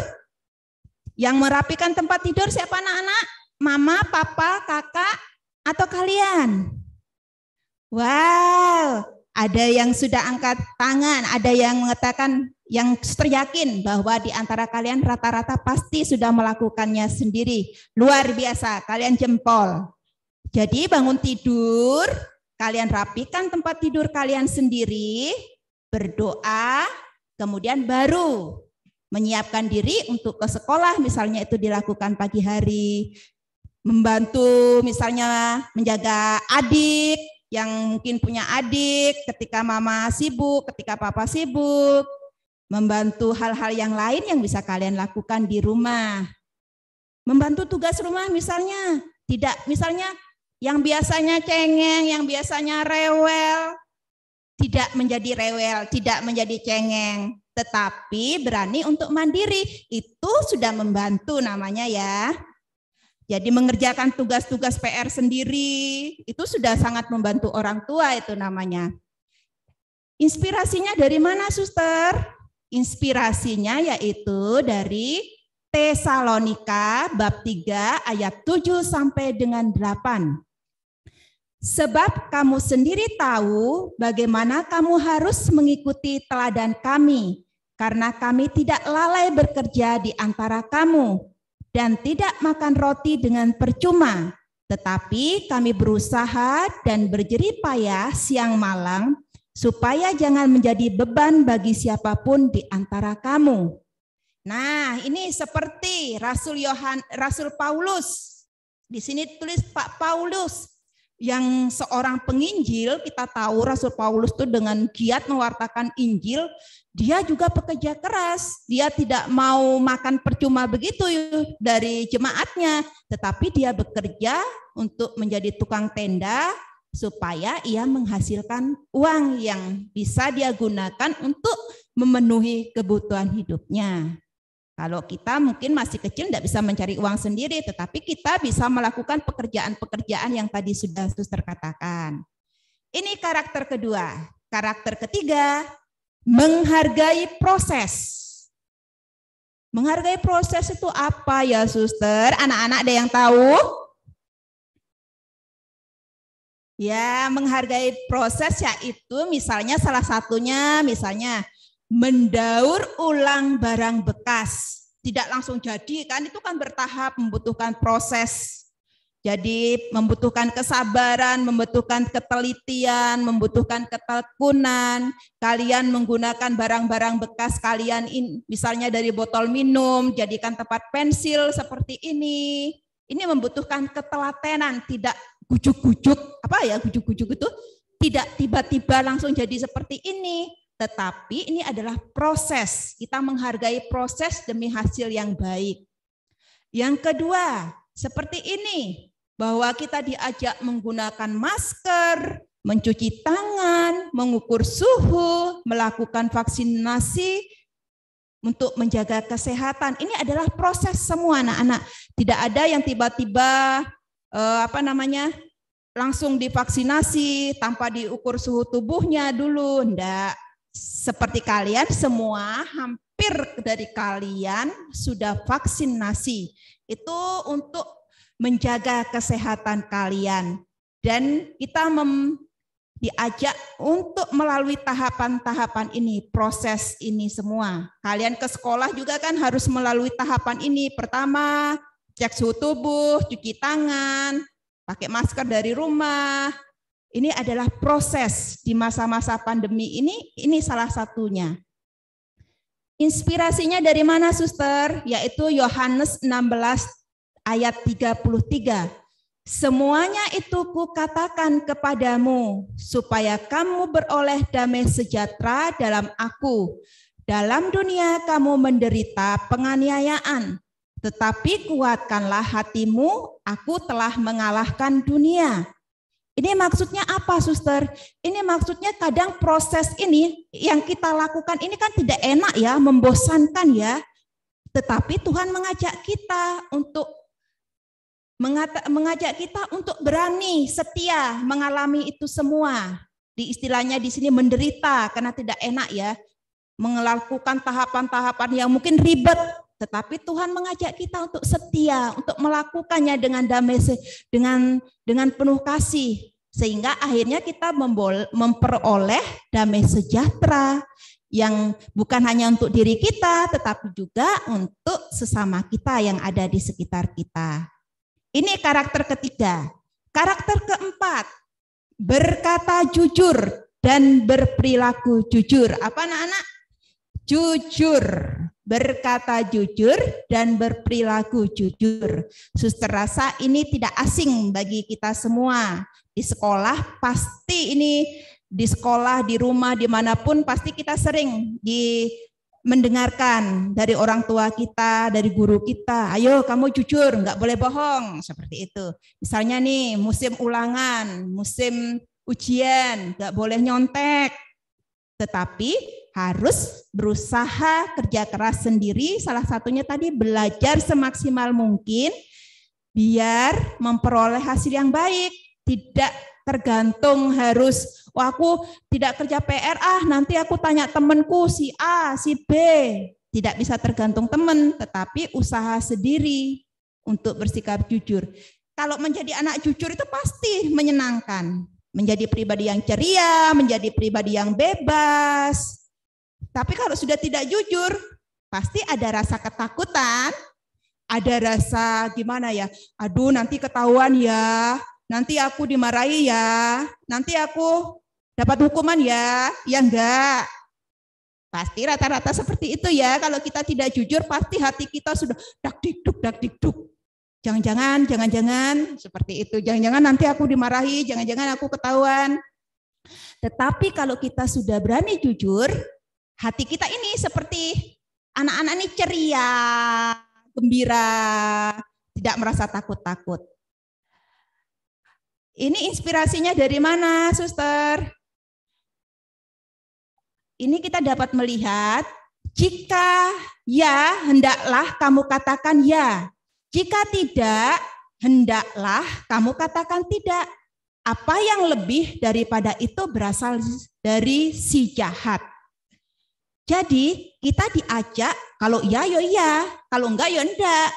yang merapikan tempat tidur siapa anak-anak? Mama, papa, kakak, atau kalian? Wow, ada yang sudah angkat tangan, ada yang mengatakan, yang teryakin bahwa di antara kalian rata-rata pasti sudah melakukannya sendiri. Luar biasa, kalian jempol. Jadi bangun tidur, kalian rapikan tempat tidur kalian sendiri, berdoa, kemudian baru menyiapkan diri untuk ke sekolah, misalnya itu dilakukan pagi hari. Membantu misalnya menjaga adik, yang mungkin punya adik ketika mama sibuk, ketika papa sibuk. Membantu hal-hal yang lain yang bisa kalian lakukan di rumah. Membantu tugas rumah misalnya, misalnya yang biasanya cengeng, yang biasanya rewel, tidak menjadi rewel, tidak menjadi cengeng, tetapi berani untuk mandiri. Itu sudah membantu namanya ya. Jadi mengerjakan tugas-tugas PR sendiri, itu sudah sangat membantu orang tua itu namanya. Inspirasinya dari mana, Suster? Inspirasinya yaitu dari Tesalonika bab 3 ayat 7 sampai dengan 8. Sebab kamu sendiri tahu bagaimana kamu harus mengikuti teladan kami, karena kami tidak lalai bekerja di antara kamu dan tidak makan roti dengan percuma, tetapi kami berusaha dan berjerih payah siang malam, supaya jangan menjadi beban bagi siapapun di antara kamu. Nah, ini seperti Rasul Paulus. Di sini tulis Pak Paulus yang seorang penginjil. Kita tahu Rasul Paulus itu dengan giat mewartakan Injil, dia juga bekerja keras. Dia tidak mau makan percuma begitu dari jemaatnya, tetapi dia bekerja untuk menjadi tukang tenda, supaya ia menghasilkan uang yang bisa dia gunakan untuk memenuhi kebutuhan hidupnya. Kalau kita mungkin masih kecil tidak bisa mencari uang sendiri, tetapi kita bisa melakukan pekerjaan-pekerjaan yang tadi sudah Suster katakan. Ini karakter kedua. Karakter ketiga, menghargai proses. Menghargai proses itu apa ya, Suster? Anak-anak ada yang tahu? Ya, menghargai proses yaitu misalnya salah satunya misalnya mendaur ulang barang bekas. Tidak langsung jadi kan, itu kan bertahap, membutuhkan proses. Jadi membutuhkan kesabaran, membutuhkan ketelitian, membutuhkan ketekunan. Kalian menggunakan barang-barang bekas kalian misalnya dari botol minum, jadikan tempat pensil seperti ini. Ini membutuhkan ketelatenan, tidak gujuk-gujuk, gujuk-gujuk itu tidak tiba-tiba langsung jadi seperti ini, tetapi ini adalah proses. Kita menghargai proses demi hasil yang baik. Yang kedua, seperti ini, bahwa kita diajak menggunakan masker, mencuci tangan, mengukur suhu, melakukan vaksinasi untuk menjaga kesehatan. Ini adalah proses semua anak-anak. Tidak ada yang tiba-tiba langsung divaksinasi tanpa diukur suhu tubuhnya dulu. Enggak. Seperti kalian semua, hampir dari kalian sudah vaksinasi. Itu untuk menjaga kesehatan kalian. Dan kita diajak untuk melalui tahapan-tahapan ini, proses ini semua. Kalian ke sekolah juga kan harus melalui tahapan ini. Pertama, cek suhu tubuh, cuci tangan, pakai masker dari rumah. Ini adalah proses di masa-masa pandemi ini salah satunya. Inspirasinya dari mana, Suster? Yaitu Yohanes 16 ayat 33. Semuanya itu kukatakan kepadamu, supaya kamu beroleh damai sejahtera dalam aku. Dalam dunia kamu menderita penganiayaan, tetapi kuatkanlah hatimu, aku telah mengalahkan dunia. Ini maksudnya apa, Suster? Ini maksudnya kadang proses ini yang kita lakukan ini kan tidak enak ya, membosankan ya. Tetapi Tuhan mengajak kita untuk berani, setia mengalami itu semua. Di istilahnya di sini menderita karena tidak enak ya, melakukan tahapan-tahapan yang mungkin ribet, tetapi Tuhan mengajak kita untuk setia, untuk melakukannya dengan damai, dengan penuh kasih, sehingga akhirnya kita memperoleh damai sejahtera yang bukan hanya untuk diri kita, tetapi juga untuk sesama kita yang ada di sekitar kita. Ini karakter ketiga. Karakter keempat, berkata jujur dan berperilaku jujur. Apa anak-anak? Jujur, berkata jujur dan berperilaku jujur. Suster rasa ini tidak asing bagi kita semua. Di sekolah pasti ini, di sekolah, di rumah, dimanapun pasti kita sering mendengarkan dari orang tua kita, dari guru kita, ayo kamu jujur, nggak boleh bohong, seperti itu. Misalnya nih musim ulangan, musim ujian, nggak boleh nyontek, tetapi harus berusaha kerja keras sendiri, salah satunya tadi belajar semaksimal mungkin, biar memperoleh hasil yang baik, tidak tergantung harus, aku tidak kerja PR, nanti aku tanya temanku si A, si B. Tidak bisa tergantung teman, tetapi usaha sendiri untuk bersikap jujur. Kalau menjadi anak jujur itu pasti menyenangkan. Menjadi pribadi yang ceria, menjadi pribadi yang bebas. Tapi kalau sudah tidak jujur, pasti ada rasa ketakutan, ada rasa gimana ya, aduh nanti ketahuan ya, nanti aku dimarahi ya, nanti aku dapat hukuman ya enggak. Pasti rata-rata seperti itu ya, kalau kita tidak jujur pasti hati kita sudah dak-dik-duk. Jangan-jangan seperti itu, jangan-jangan nanti aku dimarahi, jangan-jangan aku ketahuan. Tetapi kalau kita sudah berani jujur, hati kita ini seperti anak-anak ini ceria, gembira, tidak merasa takut-takut. Ini inspirasinya dari mana, Suster? Ini kita dapat melihat, jika ya, hendaklah kamu katakan ya. Jika tidak, hendaklah kamu katakan tidak. Apa yang lebih daripada itu berasal dari si jahat. Jadi kita diajak, kalau ya, ya iya, kalau enggak, ya enggak.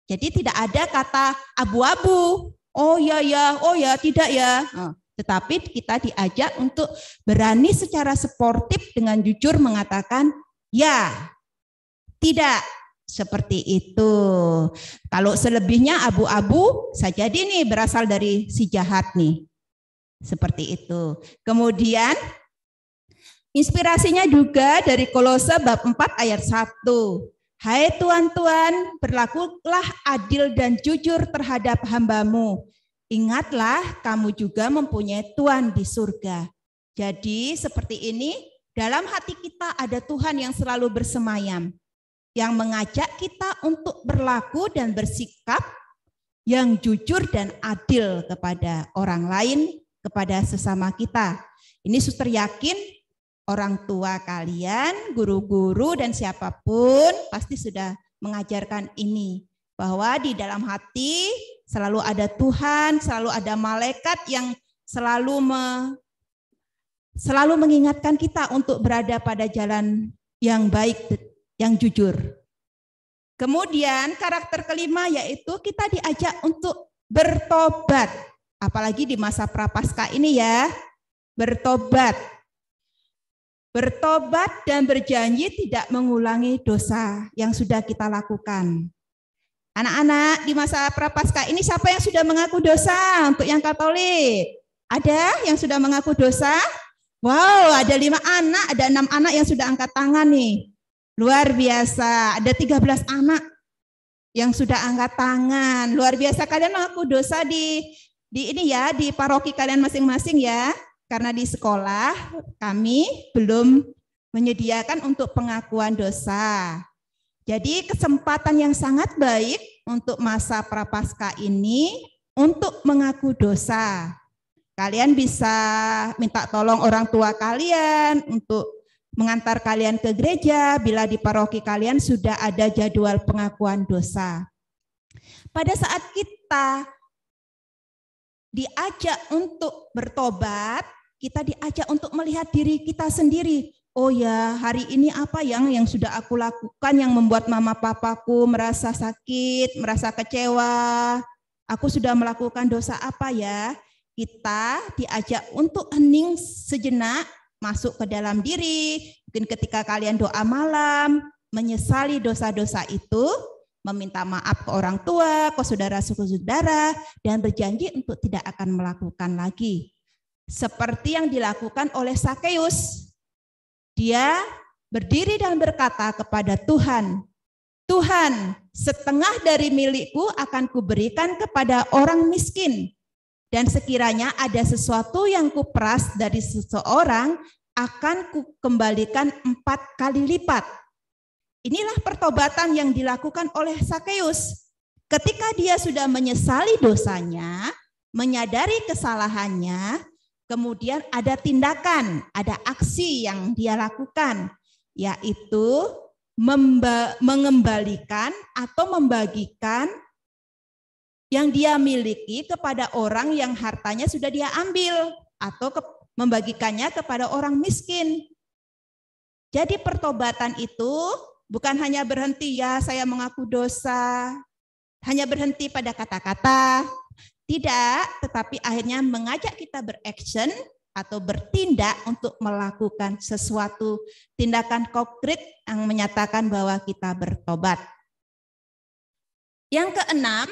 Jadi tidak ada kata abu-abu. Oh ya, tidak ya. Tetapi kita diajak untuk berani secara sportif dengan jujur mengatakan ya, tidak, seperti itu. Kalau selebihnya abu-abu, saja nih berasal dari si jahat nih. Seperti itu. Kemudian inspirasinya juga dari Kolose bab 4 ayat 1. Hai tuan-tuan, berlakulah adil dan jujur terhadap hambamu. Ingatlah kamu juga mempunyai Tuhan di surga. Jadi seperti ini, dalam hati kita ada Tuhan yang selalu bersemayam, yang mengajak kita untuk berlaku dan bersikap yang jujur dan adil kepada orang lain, kepada sesama kita. Ini Suster yakin orang tua kalian, guru-guru dan siapapun pasti sudah mengajarkan ini, bahwa di dalam hati selalu ada Tuhan, selalu ada malaikat yang selalu mengingatkan kita untuk berada pada jalan yang baik, yang jujur. Kemudian karakter kelima yaitu kita diajak untuk bertobat, apalagi di masa prapaskah ini ya. bertobat. Bertobat dan berjanji tidak mengulangi dosa yang sudah kita lakukan. Anak-anak, di masa Prapaskah ini siapa yang sudah mengaku dosa untuk yang Katolik? Ada yang sudah mengaku dosa? Wow, ada 5 anak, ada 6 anak yang sudah angkat tangan nih. Luar biasa, ada 13 anak yang sudah angkat tangan. Luar biasa, kalian mengaku dosa di ini ya, di paroki kalian masing-masing ya. Karena di sekolah kami belum menyediakan untuk pengakuan dosa. Jadi kesempatan yang sangat baik untuk masa Prapaskah ini untuk mengaku dosa. Kalian bisa minta tolong orang tua kalian untuk mengantar kalian ke gereja bila di paroki kalian sudah ada jadwal pengakuan dosa. Pada saat kita diajak untuk bertobat, kita diajak untuk melihat diri kita sendiri. Oh ya, hari ini apa yang sudah aku lakukan yang membuat mama papaku merasa sakit, merasa kecewa. Aku sudah melakukan dosa apa ya? Kita diajak untuk hening sejenak, masuk ke dalam diri. Mungkin ketika kalian doa malam, menyesali dosa-dosa itu, meminta maaf ke orang tua, ke saudara-saudara, dan berjanji untuk tidak akan melakukan lagi. Seperti yang dilakukan oleh Sakeus. Dia berdiri dan berkata kepada Tuhan, Tuhan, setengah dari milikku akan kuberikan kepada orang miskin. Dan sekiranya ada sesuatu yang kuperas dari seseorang, akan kukembalikan 4 kali lipat. Inilah pertobatan yang dilakukan oleh Sakeus. Ketika dia sudah menyesali dosanya, menyadari kesalahannya, kemudian ada tindakan, ada aksi yang dia lakukan, yaitu mengembalikan atau membagikan yang dia miliki kepada orang yang hartanya sudah dia ambil, atau membagikannya kepada orang miskin. Jadi pertobatan itu bukan hanya berhenti ya saya mengaku dosa, hanya berhenti pada kata-kata, tidak, tetapi akhirnya mengajak kita beraction atau bertindak untuk melakukan sesuatu tindakan konkret yang menyatakan bahwa kita bertobat. Yang keenam,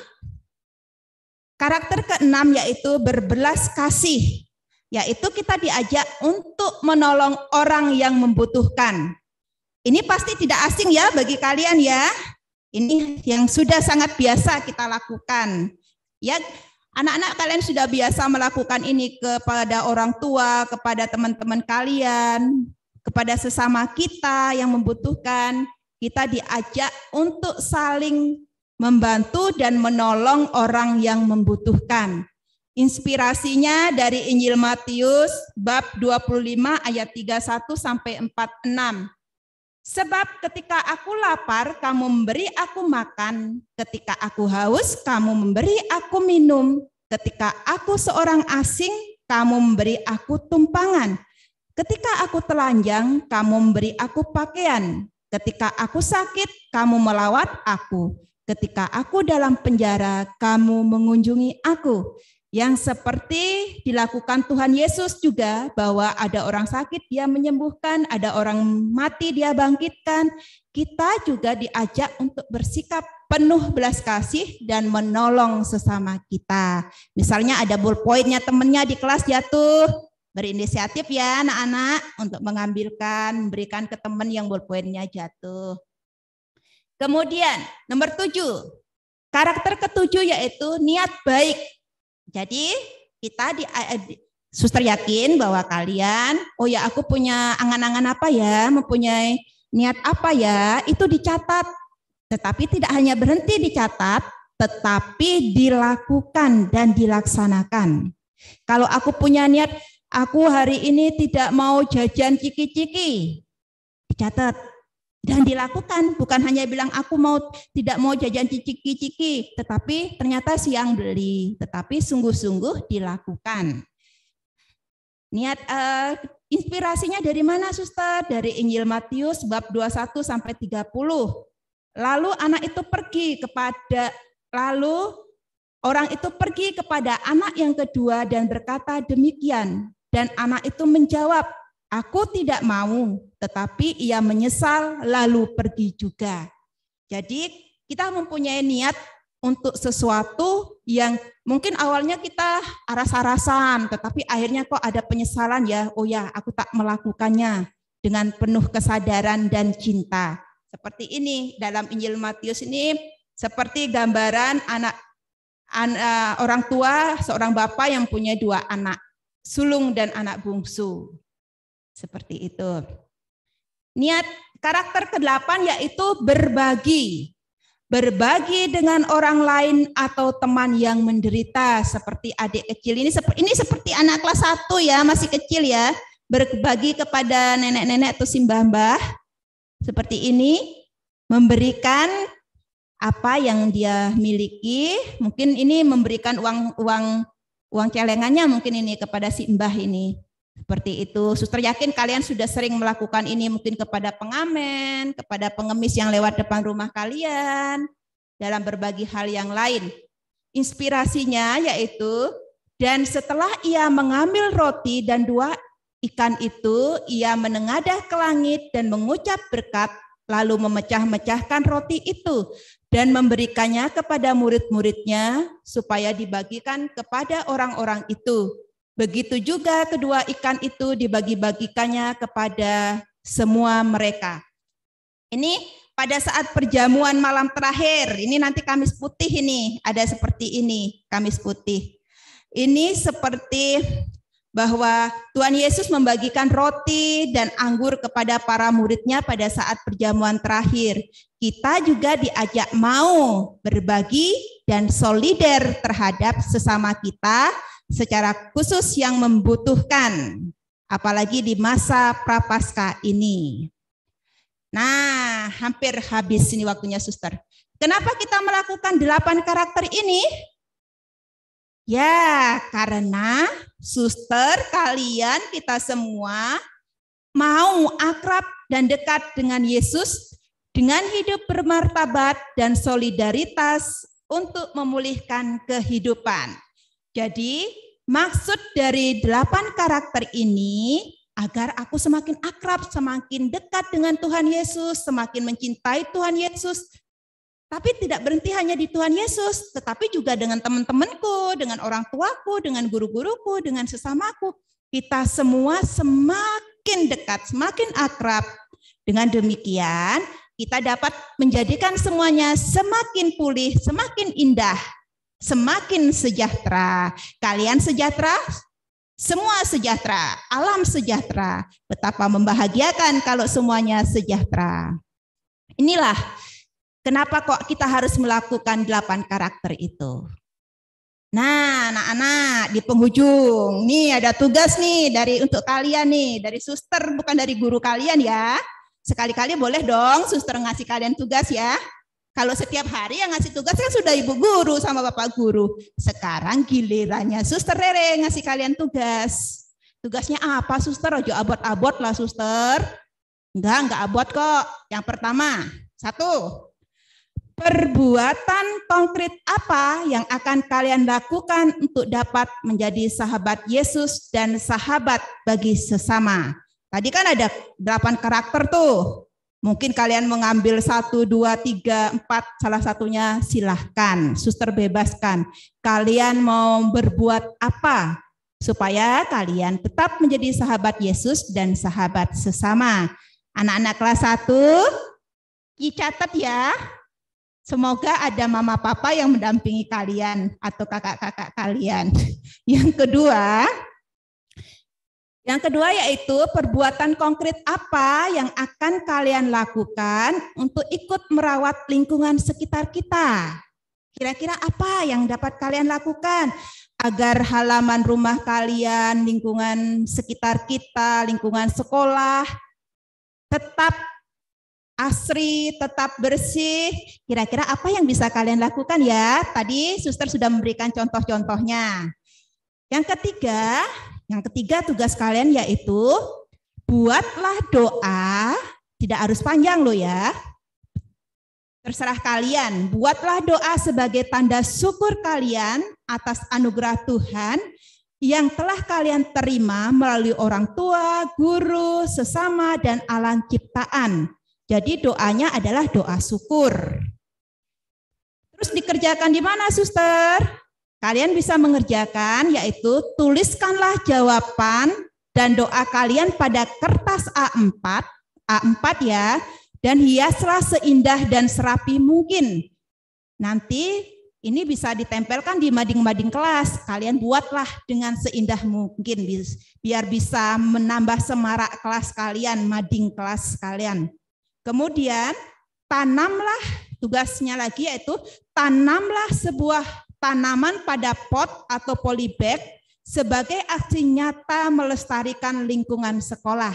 karakter keenam yaitu berbelas kasih, yaitu kita diajak untuk menolong orang yang membutuhkan. Ini pasti tidak asing ya bagi kalian ya. Ini yang sudah sangat biasa kita lakukan. Ya, anak-anak kalian sudah biasa melakukan ini kepada orang tua, kepada teman-teman kalian, kepada sesama kita yang membutuhkan. Kita diajak untuk saling membantu dan menolong orang yang membutuhkan. Inspirasinya dari Injil Matius bab 25 ayat 31 sampai 46. Sebab ketika aku lapar, kamu memberi aku makan. Ketika aku haus, kamu memberi aku minum. Ketika aku seorang asing, kamu memberi aku tumpangan. Ketika aku telanjang, kamu memberi aku pakaian. Ketika aku sakit, kamu melawat aku. Ketika aku dalam penjara, kamu mengunjungi aku. Yang seperti dilakukan Tuhan Yesus juga, bahwa ada orang sakit dia menyembuhkan, ada orang mati dia bangkitkan. Kita juga diajak untuk bersikap penuh belas kasih dan menolong sesama kita. Misalnya ada ballpointnya temennya di kelas jatuh, berinisiatif ya anak-anak untuk memberikan ke teman yang ballpointnya jatuh. Kemudian nomor 7, karakter ketujuh yaitu niat baik. Jadi kita suster yakin bahwa kalian, oh ya aku punya angan-angan apa ya, mempunyai niat apa ya, itu dicatat. Tetapi tidak hanya berhenti dicatat, tetapi dilakukan dan dilaksanakan. Kalau aku punya niat, aku hari ini tidak mau jajan ciki-ciki, dicatat dan dilakukan. Bukan hanya bilang aku tidak mau jajan ciki-ciki, tetapi ternyata siang beli, tetapi sungguh-sungguh dilakukan. Niat inspirasinya dari mana, suster? Dari Injil Matius bab 21 sampai 30. Lalu orang itu pergi kepada anak yang kedua dan berkata demikian, Dan anak itu menjawab, aku tidak mau, tetapi ia menyesal lalu pergi juga. Jadi kita mempunyai niat untuk sesuatu yang mungkin awalnya kita aras-arasan, tetapi akhirnya kok ada penyesalan ya, oh ya aku tak melakukannya dengan penuh kesadaran dan cinta. Seperti ini dalam Injil Matius ini, seperti gambaran orang tua, seorang bapak yang punya 2 anak, sulung dan anak bungsu. Seperti itu. Niat karakter ke-8 yaitu berbagi. Berbagi dengan orang lain atau teman yang menderita, seperti adik kecil ini seperti anak kelas 1 ya, masih kecil ya. Berbagi kepada nenek-nenek atau simbah-mbah seperti ini, memberikan apa yang dia miliki, mungkin ini memberikan uang celengannya mungkin ini kepada si mbah ini. Seperti itu. Suster yakin kalian sudah sering melakukan ini mungkin kepada pengamen, kepada pengemis yang lewat depan rumah kalian, dalam berbagi hal yang lain. Inspirasinya yaitu, dan setelah ia mengambil roti dan 2 ikan itu, ia menengadah ke langit dan mengucap berkat, lalu memecah-mecahkan roti itu dan memberikannya kepada murid-muridnya supaya dibagikan kepada orang-orang itu. Begitu juga kedua ikan itu dibagi-bagikannya kepada semua mereka. Ini pada saat perjamuan malam terakhir, ini nanti Kamis Putih ini, ada seperti ini, Kamis Putih. Ini seperti bahwa Tuhan Yesus membagikan roti dan anggur kepada para muridnya pada saat perjamuan terakhir. Kita juga diajak mau berbagi dan solider terhadap sesama kita, secara khusus yang membutuhkan, apalagi di masa Prapaskah ini. Nah, hampir habis ini waktunya, suster. Kenapa kita melakukan 8 karakter ini? Ya, karena suster, kalian, kita semua mau akrab dan dekat dengan Yesus dengan hidup bermartabat dan solidaritas untuk memulihkan kehidupan. Jadi, maksud dari 8 karakter ini agar aku semakin akrab, semakin dekat dengan Tuhan Yesus, semakin mencintai Tuhan Yesus. Tapi tidak berhenti hanya di Tuhan Yesus, tetapi juga dengan teman-temanku, dengan orang tuaku, dengan guru-guruku, dengan sesamaku. Kita semua semakin dekat, semakin akrab. Dengan demikian, kita dapat menjadikan semuanya semakin pulih, semakin indah, semakin sejahtera. Kalian sejahtera, semua sejahtera, alam sejahtera. Betapa membahagiakan kalau semuanya sejahtera. Inilah kenapa kok kita harus melakukan 8 karakter itu. Nah, anak-anak di penghujung, nih ada tugas nih untuk kalian nih, dari suster bukan dari guru kalian ya. Sekali-kali boleh dong suster ngasih kalian tugas ya. Kalau setiap hari yang ngasih tugas kan sudah ibu guru sama bapak guru. Sekarang gilirannya suster Rere ngasih kalian tugas. Tugasnya apa suster? Ojo abot-abot lah suster. Enggak abot kok. Yang pertama, 1. Perbuatan konkret apa yang akan kalian lakukan untuk dapat menjadi sahabat Yesus dan sahabat bagi sesama? Tadi kan ada 8 karakter tuh. Mungkin kalian mengambil 1, 2, 3, 4, salah satunya silahkan, suster bebaskan. Kalian mau berbuat apa supaya kalian tetap menjadi sahabat Yesus dan sahabat sesama? Anak-anak kelas 1, dicatat ya. Semoga ada mama papa yang mendampingi kalian atau kakak-kakak kalian. Yang kedua yaitu perbuatan konkret apa yang akan kalian lakukan untuk ikut merawat lingkungan sekitar kita. Kira-kira apa yang dapat kalian lakukan agar halaman rumah kalian, lingkungan sekitar kita, lingkungan sekolah tetap asri, tetap bersih. Kira-kira apa yang bisa kalian lakukan ya? Tadi suster sudah memberikan contoh-contohnya. Yang ketiga tugas kalian yaitu buatlah doa, tidak harus panjang loh ya. Terserah kalian, buatlah doa sebagai tanda syukur kalian atas anugerah Tuhan yang telah kalian terima melalui orang tua, guru, sesama, dan alam ciptaan. Jadi doanya adalah doa syukur. Terus dikerjakan di mana, suster? Kalian bisa mengerjakan, yaitu tuliskanlah jawaban dan doa kalian pada kertas A4 ya, dan hiaslah seindah dan serapi mungkin. Nanti ini bisa ditempelkan di mading-mading kelas. Kalian buatlah dengan seindah mungkin, biar bisa menambah semarak kelas kalian, mading kelas kalian. Kemudian tanamlah, tugasnya lagi yaitu tanamlah sebuah tanaman pada pot atau polybag sebagai aksi nyata melestarikan lingkungan sekolah.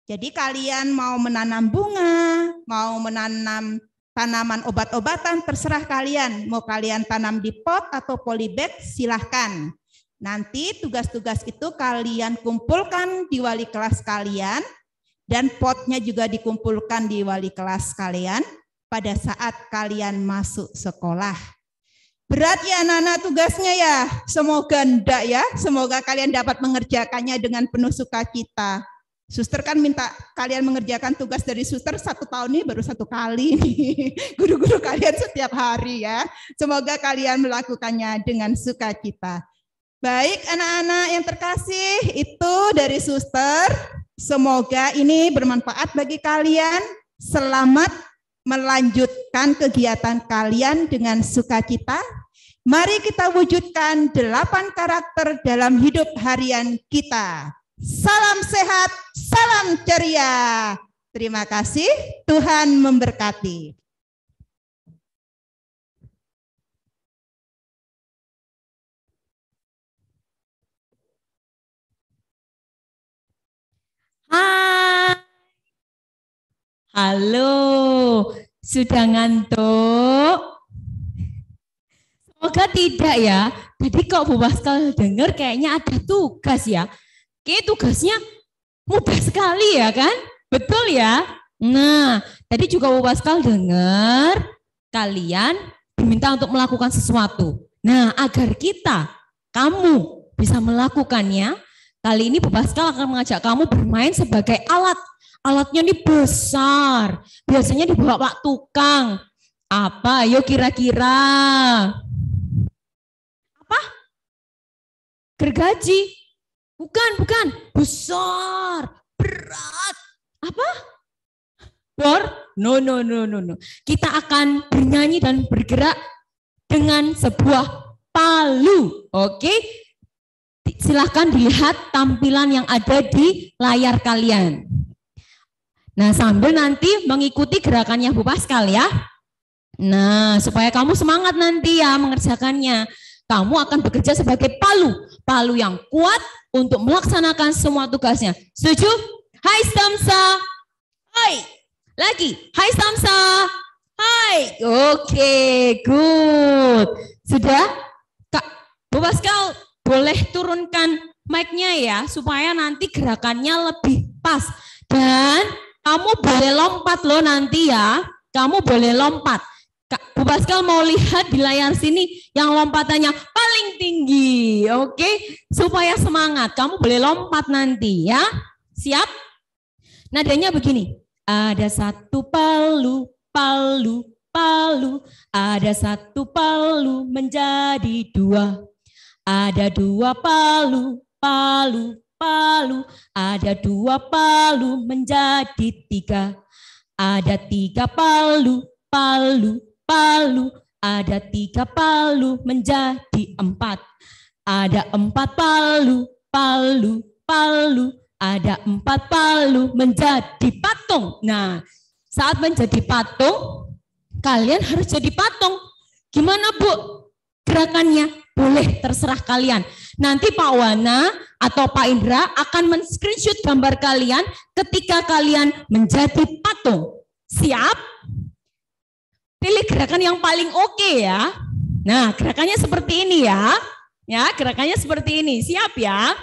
Jadi kalian mau menanam bunga, mau menanam tanaman obat-obatan, terserah kalian. Mau kalian tanam di pot atau polybag, silahkan. Nanti tugas-tugas itu kalian kumpulkan di wali kelas kalian, dan potnya juga dikumpulkan di wali kelas kalian pada saat kalian masuk sekolah. Berat ya anak-anak tugasnya ya? Semoga enggak ya, semoga kalian dapat mengerjakannya dengan penuh sukacita. Suster kan minta kalian mengerjakan tugas dari suster 1 tahun ini baru 1 kali nih. Guru-guru kalian setiap hari ya. Semoga kalian melakukannya dengan sukacita. Baik anak-anak yang terkasih, itu dari suster. Semoga ini bermanfaat bagi kalian. Selamat melanjutkan kegiatan kalian dengan sukacita. Mari kita wujudkan 8 karakter dalam hidup harian kita. Salam sehat, salam ceria. Terima kasih, Tuhan memberkati. Hai. Halo, sudah ngantuk? Semoga tidak ya. Tadi kok Bu Pascal dengar kayaknya ada tugas ya. Kayaknya tugasnya mudah sekali ya kan? Betul ya? Nah, tadi juga Bu Pascal dengar kalian diminta untuk melakukan sesuatu. Nah, agar kamu bisa melakukannya, kali ini Bu Pascal akan mengajak kamu bermain sebagai alat. Alatnya ini besar, biasanya dibawa Pak Tukang. Apa? Ayo kira-kira. Apa? Gergaji? Bukan. Besar, berat. Apa? Bor? No. Kita akan bernyanyi dan bergerak dengan sebuah palu. Oke? Silahkan dilihat tampilan yang ada di layar kalian. Nah, sambil nanti mengikuti gerakannya Bu Pascal ya. Nah, supaya kamu semangat nanti ya mengerjakannya. Kamu akan bekerja sebagai palu yang kuat untuk melaksanakan semua tugasnya. Setuju? Hai Samsa. Hai. Lagi. Hai Samsa. Hai. Oke, good. Sudah? Kak, Bu Pascal boleh turunkan mic-nya ya supaya nanti gerakannya lebih pas. Dan kamu boleh lompat loh nanti ya. Kamu boleh lompat. Bu Pascal mau lihat di layar sini yang lompatannya paling tinggi. Oke? Supaya semangat. Kamu boleh lompat nanti ya. Siap? Nadanya begini. Ada satu palu. Ada satu palu menjadi 2. Ada 2 palu. Ada 2 palu menjadi 3. Ada 3 palu. Ada 3 palu menjadi 4. Ada 4 palu. Ada 4 palu menjadi patung. Nah, saat menjadi patung, kalian harus jadi patung. Gimana Bu gerakannya? Boleh, terserah kalian. Nanti Pak Wana atau Pak Indra akan men-screenshot gambar kalian ketika kalian menjadi patung. Siap? Pilih gerakan yang paling oke ya. Nah, gerakannya seperti ini ya. Ya, gerakannya seperti ini. Siap ya?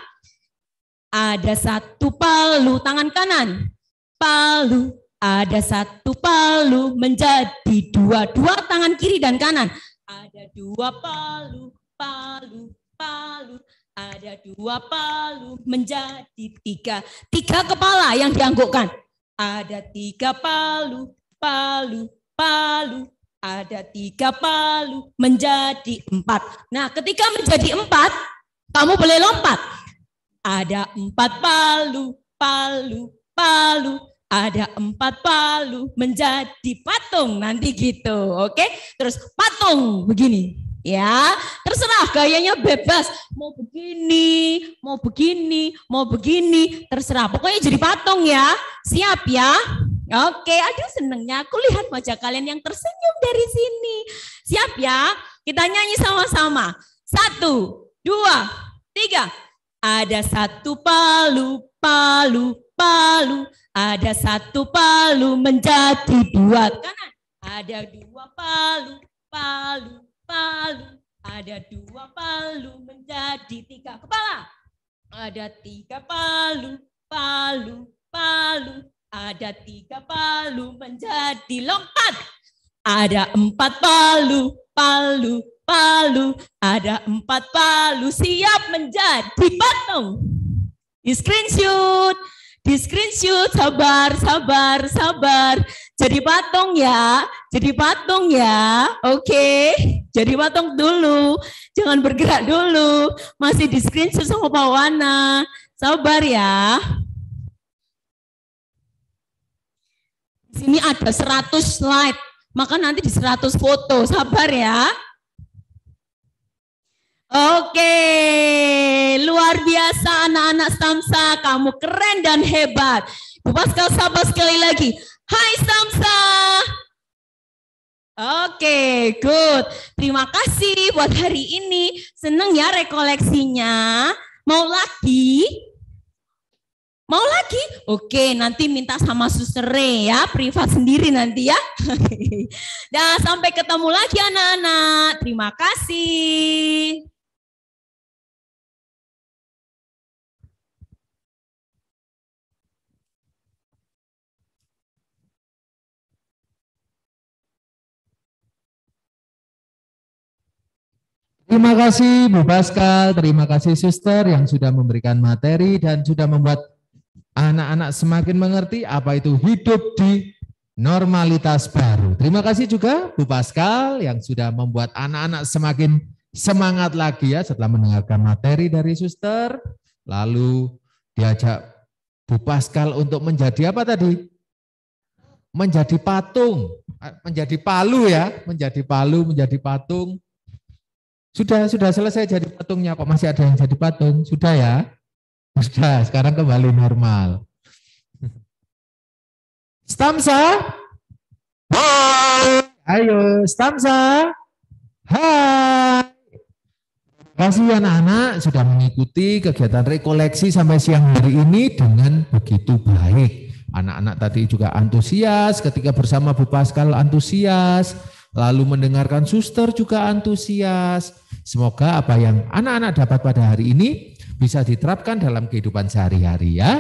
Ada 1 palu, tangan kanan. Palu. Ada 1 palu menjadi 2. 2 tangan kiri dan kanan. Ada 2 palu. Ada 2 palu menjadi 3. 3 kepala yang dianggukkan. Ada 3 palu, palu, palu. Ada 3 palu menjadi 4. Nah, ketika menjadi 4, kamu boleh lompat. Ada 4 palu, palu, palu. Ada 4 palu menjadi patung. Nanti gitu, oke? Terus patung begini. Ya, terserah gayanya bebas. Mau begini, mau begini, mau begini. Terserah, pokoknya jadi patung ya. Siap ya? Oke, aduh senengnya aku lihat wajah kalian yang tersenyum dari sini. Siap ya? Kita nyanyi sama-sama. 1, 2, 3. Ada 1 palu, palu, palu. Ada 1 palu menjadi 2. Kanan. Ada 2 palu, palu, palu. Ada 2 palu menjadi 3 kepala. Ada 3 palu, palu, palu. Ada 3 palu menjadi lompat. Ada 4 palu, palu, palu. Ada 4 palu siap menjadi patung. Di screenshot. Di screenshot, sabar, sabar, sabar. Jadi patung ya, jadi patung ya. Oke, jadi patung dulu. Jangan bergerak dulu. Masih di screenshot sama Pak Wana. Sabar ya. Di sini ada 100 slide, maka nanti di 100 foto. Sabar ya. Oke, luar biasa anak-anak Samsa, kamu keren dan hebat. Bu Pascal sapa sekali lagi. Hai Samsa. Oke, good. Terima kasih buat hari ini. Seneng ya rekoleksinya. Mau lagi? Mau lagi? Oke, nanti minta sama Suster Re ya, privat sendiri nanti ya. Dan sampai ketemu lagi anak-anak. Terima kasih. Terima kasih Bu Pascal, terima kasih Suster yang sudah memberikan materi dan sudah membuat anak-anak semakin mengerti apa itu hidup di normalitas baru. Terima kasih juga Bu Pascal yang sudah membuat anak-anak semakin semangat lagi ya setelah mendengarkan materi dari Suster. Lalu diajak Bu Pascal untuk menjadi apa tadi? Menjadi patung, menjadi palu ya, menjadi palu, menjadi patung. Sudah selesai jadi patungnya, kok masih ada yang jadi patung? Sudah ya? Sudah, sekarang kembali normal. Stamsa? Hai, ayo Stamsa. Hai. Terima kasih anak-anak sudah mengikuti kegiatan rekoleksi sampai siang hari ini dengan begitu baik. Anak-anak tadi juga antusias, ketika bersama Bu Pascal antusias, lalu mendengarkan Suster juga antusias. Semoga apa yang anak-anak dapat pada hari ini bisa diterapkan dalam kehidupan sehari-hari ya.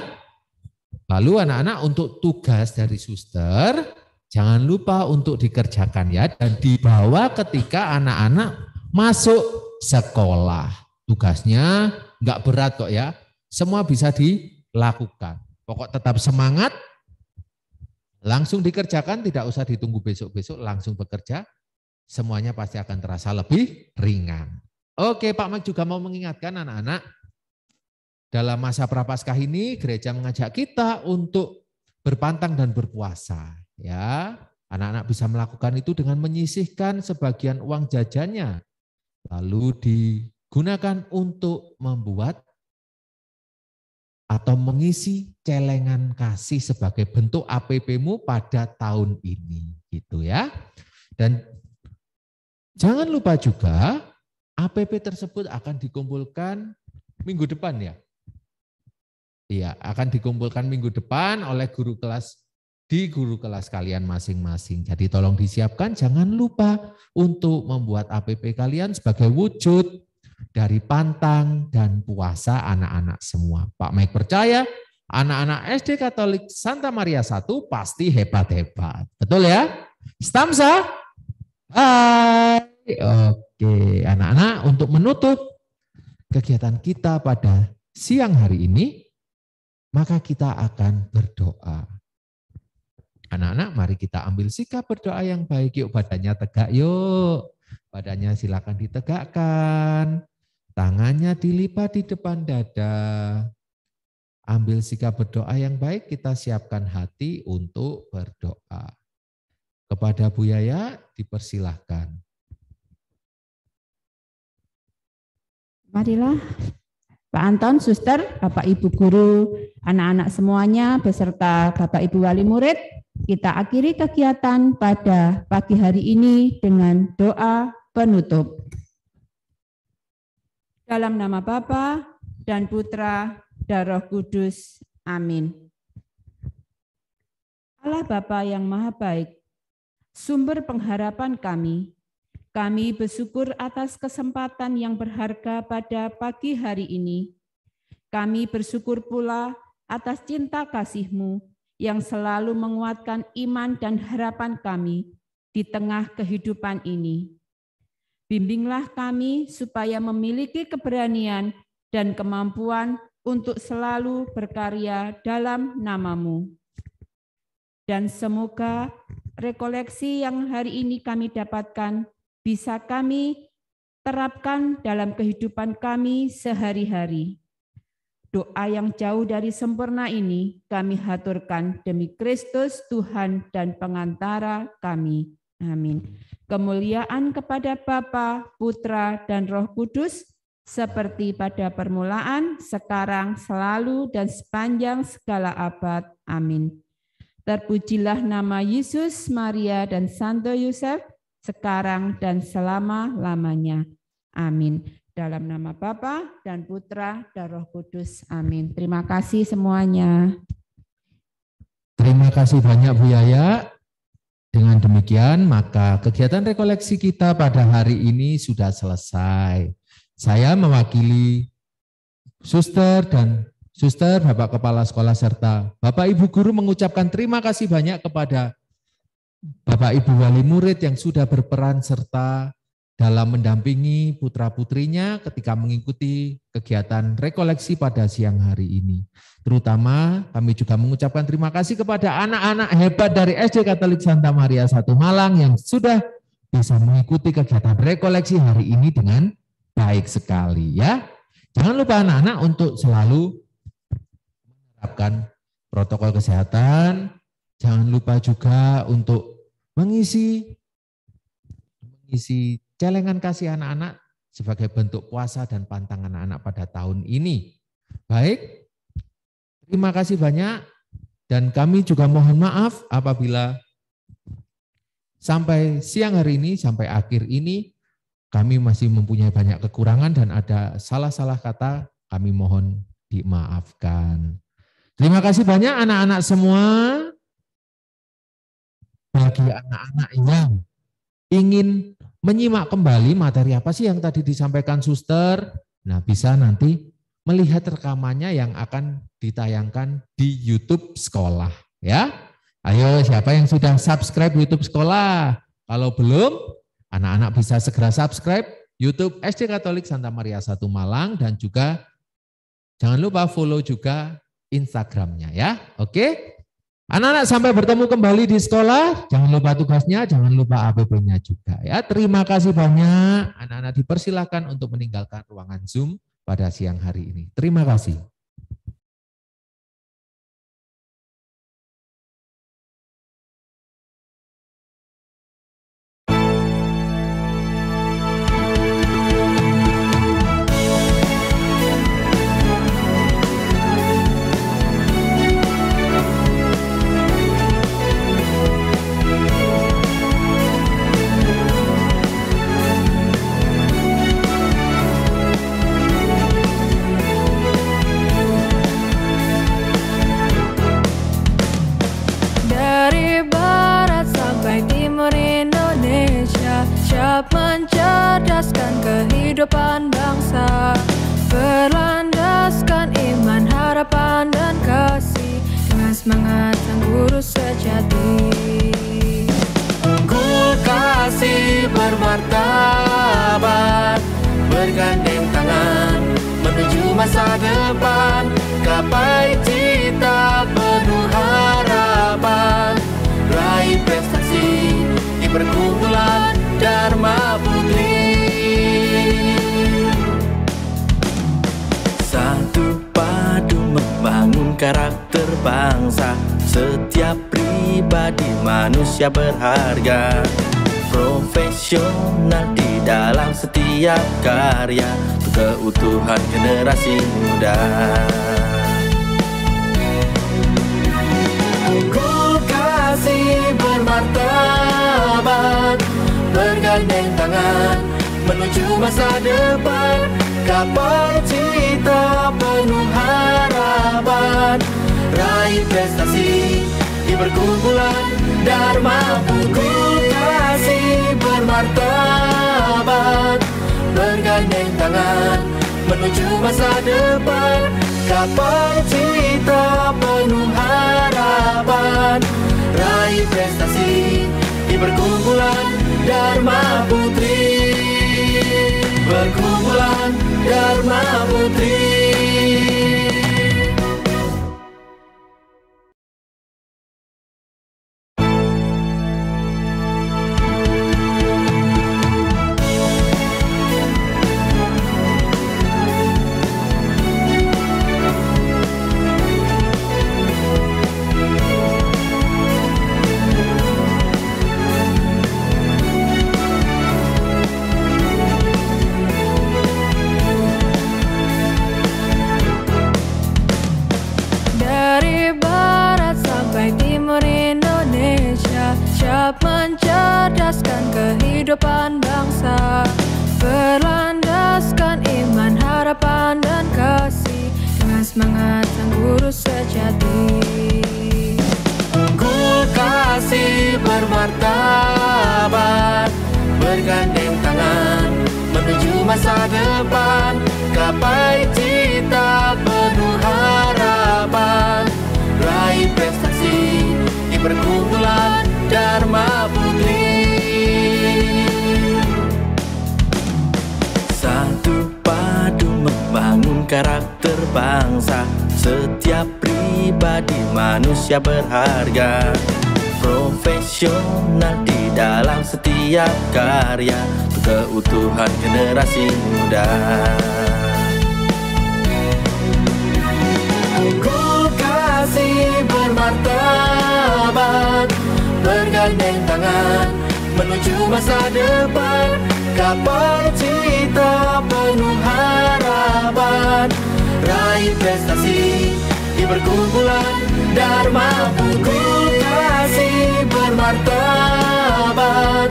Lalu anak-anak untuk tugas dari Suster, jangan lupa untuk dikerjakan ya. Dan dibawa ketika anak-anak masuk sekolah. Tugasnya enggak berat kok ya, semua bisa dilakukan. Pokok tetap semangat, langsung dikerjakan, tidak usah ditunggu besok-besok, langsung bekerja. Semuanya pasti akan terasa lebih ringan. Oke, Pak Mike juga mau mengingatkan anak-anak, dalam masa Prapaskah ini gereja mengajak kita untuk berpantang dan berpuasa. Ya, anak-anak bisa melakukan itu dengan menyisihkan sebagian uang jajannya, lalu digunakan untuk membuat atau mengisi celengan kasih sebagai bentuk APP-mu pada tahun ini, gitu ya. Dan jangan lupa juga APP tersebut akan dikumpulkan minggu depan ya. Iya, akan dikumpulkan minggu depan oleh guru kelas di guru kelas kalian masing-masing. Jadi tolong disiapkan, jangan lupa untuk membuat APP kalian sebagai wujud dari pantang dan puasa anak-anak semua. Pak Mike percaya anak-anak SD Katolik Santa Maria I pasti hebat-hebat. Betul ya? Stamsa? Hai. Oke, anak-anak untuk menutup kegiatan kita pada siang hari ini, maka kita akan berdoa. Anak-anak, mari kita ambil sikap berdoa yang baik. Yuk, badannya tegak yuk. Badannya silakan ditegakkan. Tangannya dilipat di depan dada. Ambil sikap berdoa yang baik, kita siapkan hati untuk berdoa. Kepada Bu Yaya dipersilahkan. Marilah Pak Anton, Suster, Bapak Ibu Guru, anak-anak semuanya beserta Bapak Ibu Wali Murid, kita akhiri kegiatan pada pagi hari ini dengan doa penutup. Dalam nama Bapa dan Putra dan Roh Kudus. Amin. Allah Bapa yang Maha Baik, sumber pengharapan kami bersyukur atas kesempatan yang berharga pada pagi hari ini. Kami bersyukur pula atas cinta kasih-Mu yang selalu menguatkan iman dan harapan kami di tengah kehidupan ini. Bimbinglah kami supaya memiliki keberanian dan kemampuan untuk selalu berkarya dalam nama-Mu. Dan semoga rekoleksi yang hari ini kami dapatkan bisa kami terapkan dalam kehidupan kami sehari-hari. Doa yang jauh dari sempurna ini kami haturkan demi Kristus Tuhan dan pengantara kami. Amin. Kemuliaan kepada Bapa, Putra, dan Roh Kudus, seperti pada permulaan, sekarang, selalu, dan sepanjang segala abad. Amin. Terpujilah nama Yesus, Maria, dan Santo Yosef, sekarang dan selama-lamanya. Amin. Dalam nama Bapa dan Putra dan Roh Kudus. Amin. Terima kasih semuanya. Terima kasih banyak Bu Yaya. Dengan demikian, maka kegiatan rekoleksi kita pada hari ini sudah selesai. Saya mewakili Suster, Bapak Kepala Sekolah, serta Bapak Ibu Guru mengucapkan terima kasih banyak kepada Bapak Ibu Wali Murid yang sudah berperan serta dalam mendampingi putra-putrinya ketika mengikuti kegiatan rekoleksi pada siang hari ini. Terutama kami juga mengucapkan terima kasih kepada anak-anak hebat dari SD Katolik Santa Maria 1 Malang yang sudah bisa mengikuti kegiatan rekoleksi hari ini dengan baik sekali ya. Jangan lupa anak-anak untuk selalu menerapkan protokol kesehatan. Jangan lupa juga untuk mengisi celengan kasih anak-anak sebagai bentuk puasa dan pantang anak-anak pada tahun ini. Baik, terima kasih banyak dan kami juga mohon maaf apabila sampai siang hari ini, sampai akhir ini kami masih mempunyai banyak kekurangan dan ada salah-salah kata, kami mohon dimaafkan. Terima kasih banyak anak-anak semua. Bagi anak-anak yang ingin menyimak kembali materi apa sih yang tadi disampaikan Suster, nah bisa nanti melihat rekamannya yang akan ditayangkan di YouTube Sekolah ya. Ayo siapa yang sudah subscribe YouTube Sekolah? Kalau belum, anak-anak bisa segera subscribe YouTube SD Katolik Santa Maria 1 Malang dan juga jangan lupa follow juga Instagramnya ya. Oke? Anak-anak sampai bertemu kembali di sekolah, jangan lupa tugasnya, jangan lupa APP-nya juga ya. Terima kasih banyak. Anak-anak dipersilakan untuk meninggalkan ruangan Zoom pada siang hari ini. Terima kasih. Mencerdaskan kehidupan bangsa, berlandaskan iman, harapan, dan kasih dengan semangat sang guru sejati. Ku kasih bermartabat, bergandeng tangan masa depan, gapai cita penuh harapan, raih prestasi di perkumpulan Dharma Putri. Satu padu membangun karakter bangsa, setiap pribadi manusia berharga, profesional di dalam setiap karya untuk keutuhan generasi muda. Unggul kasih bermartabat, bergandeng tangan menuju masa depan, gapai cita penuh harapan, raih prestasi di perkumpulan Dharma Putri. Kasih bermartabat, bergandeng tangan menuju masa depan, gapai cita penuh harapan, raih prestasi di perkumpulan Dharma Putri. Perkumpulan Dharma Putri. Mencerdaskan kehidupan bangsa, berlandaskan iman, harapan, dan kasih dengan semangat sang guru sejati. Unggul kasih bermartabat, bergandeng tangan menuju masa depan, gapai cita penuh harapan, raih prestasi di perkumpulan Dharma Putri. Satu padu membangun karakter bangsa, setiap pribadi manusia berharga, profesional di dalam setiap karya untuk keutuhan generasi muda. Unggul kasih bermartabat, bergandeng tangan menuju masa depan, gapai cita penuh harapan, raih prestasi di perkumpulan Dharma Putri. Kasih bermartabat,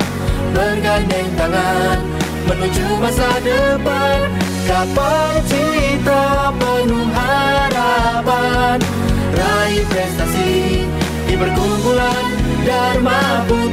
bergandeng tangan menuju masa depan, gapai cita penuh harapan, raih prestasi di perkumpulan Dharma Putri.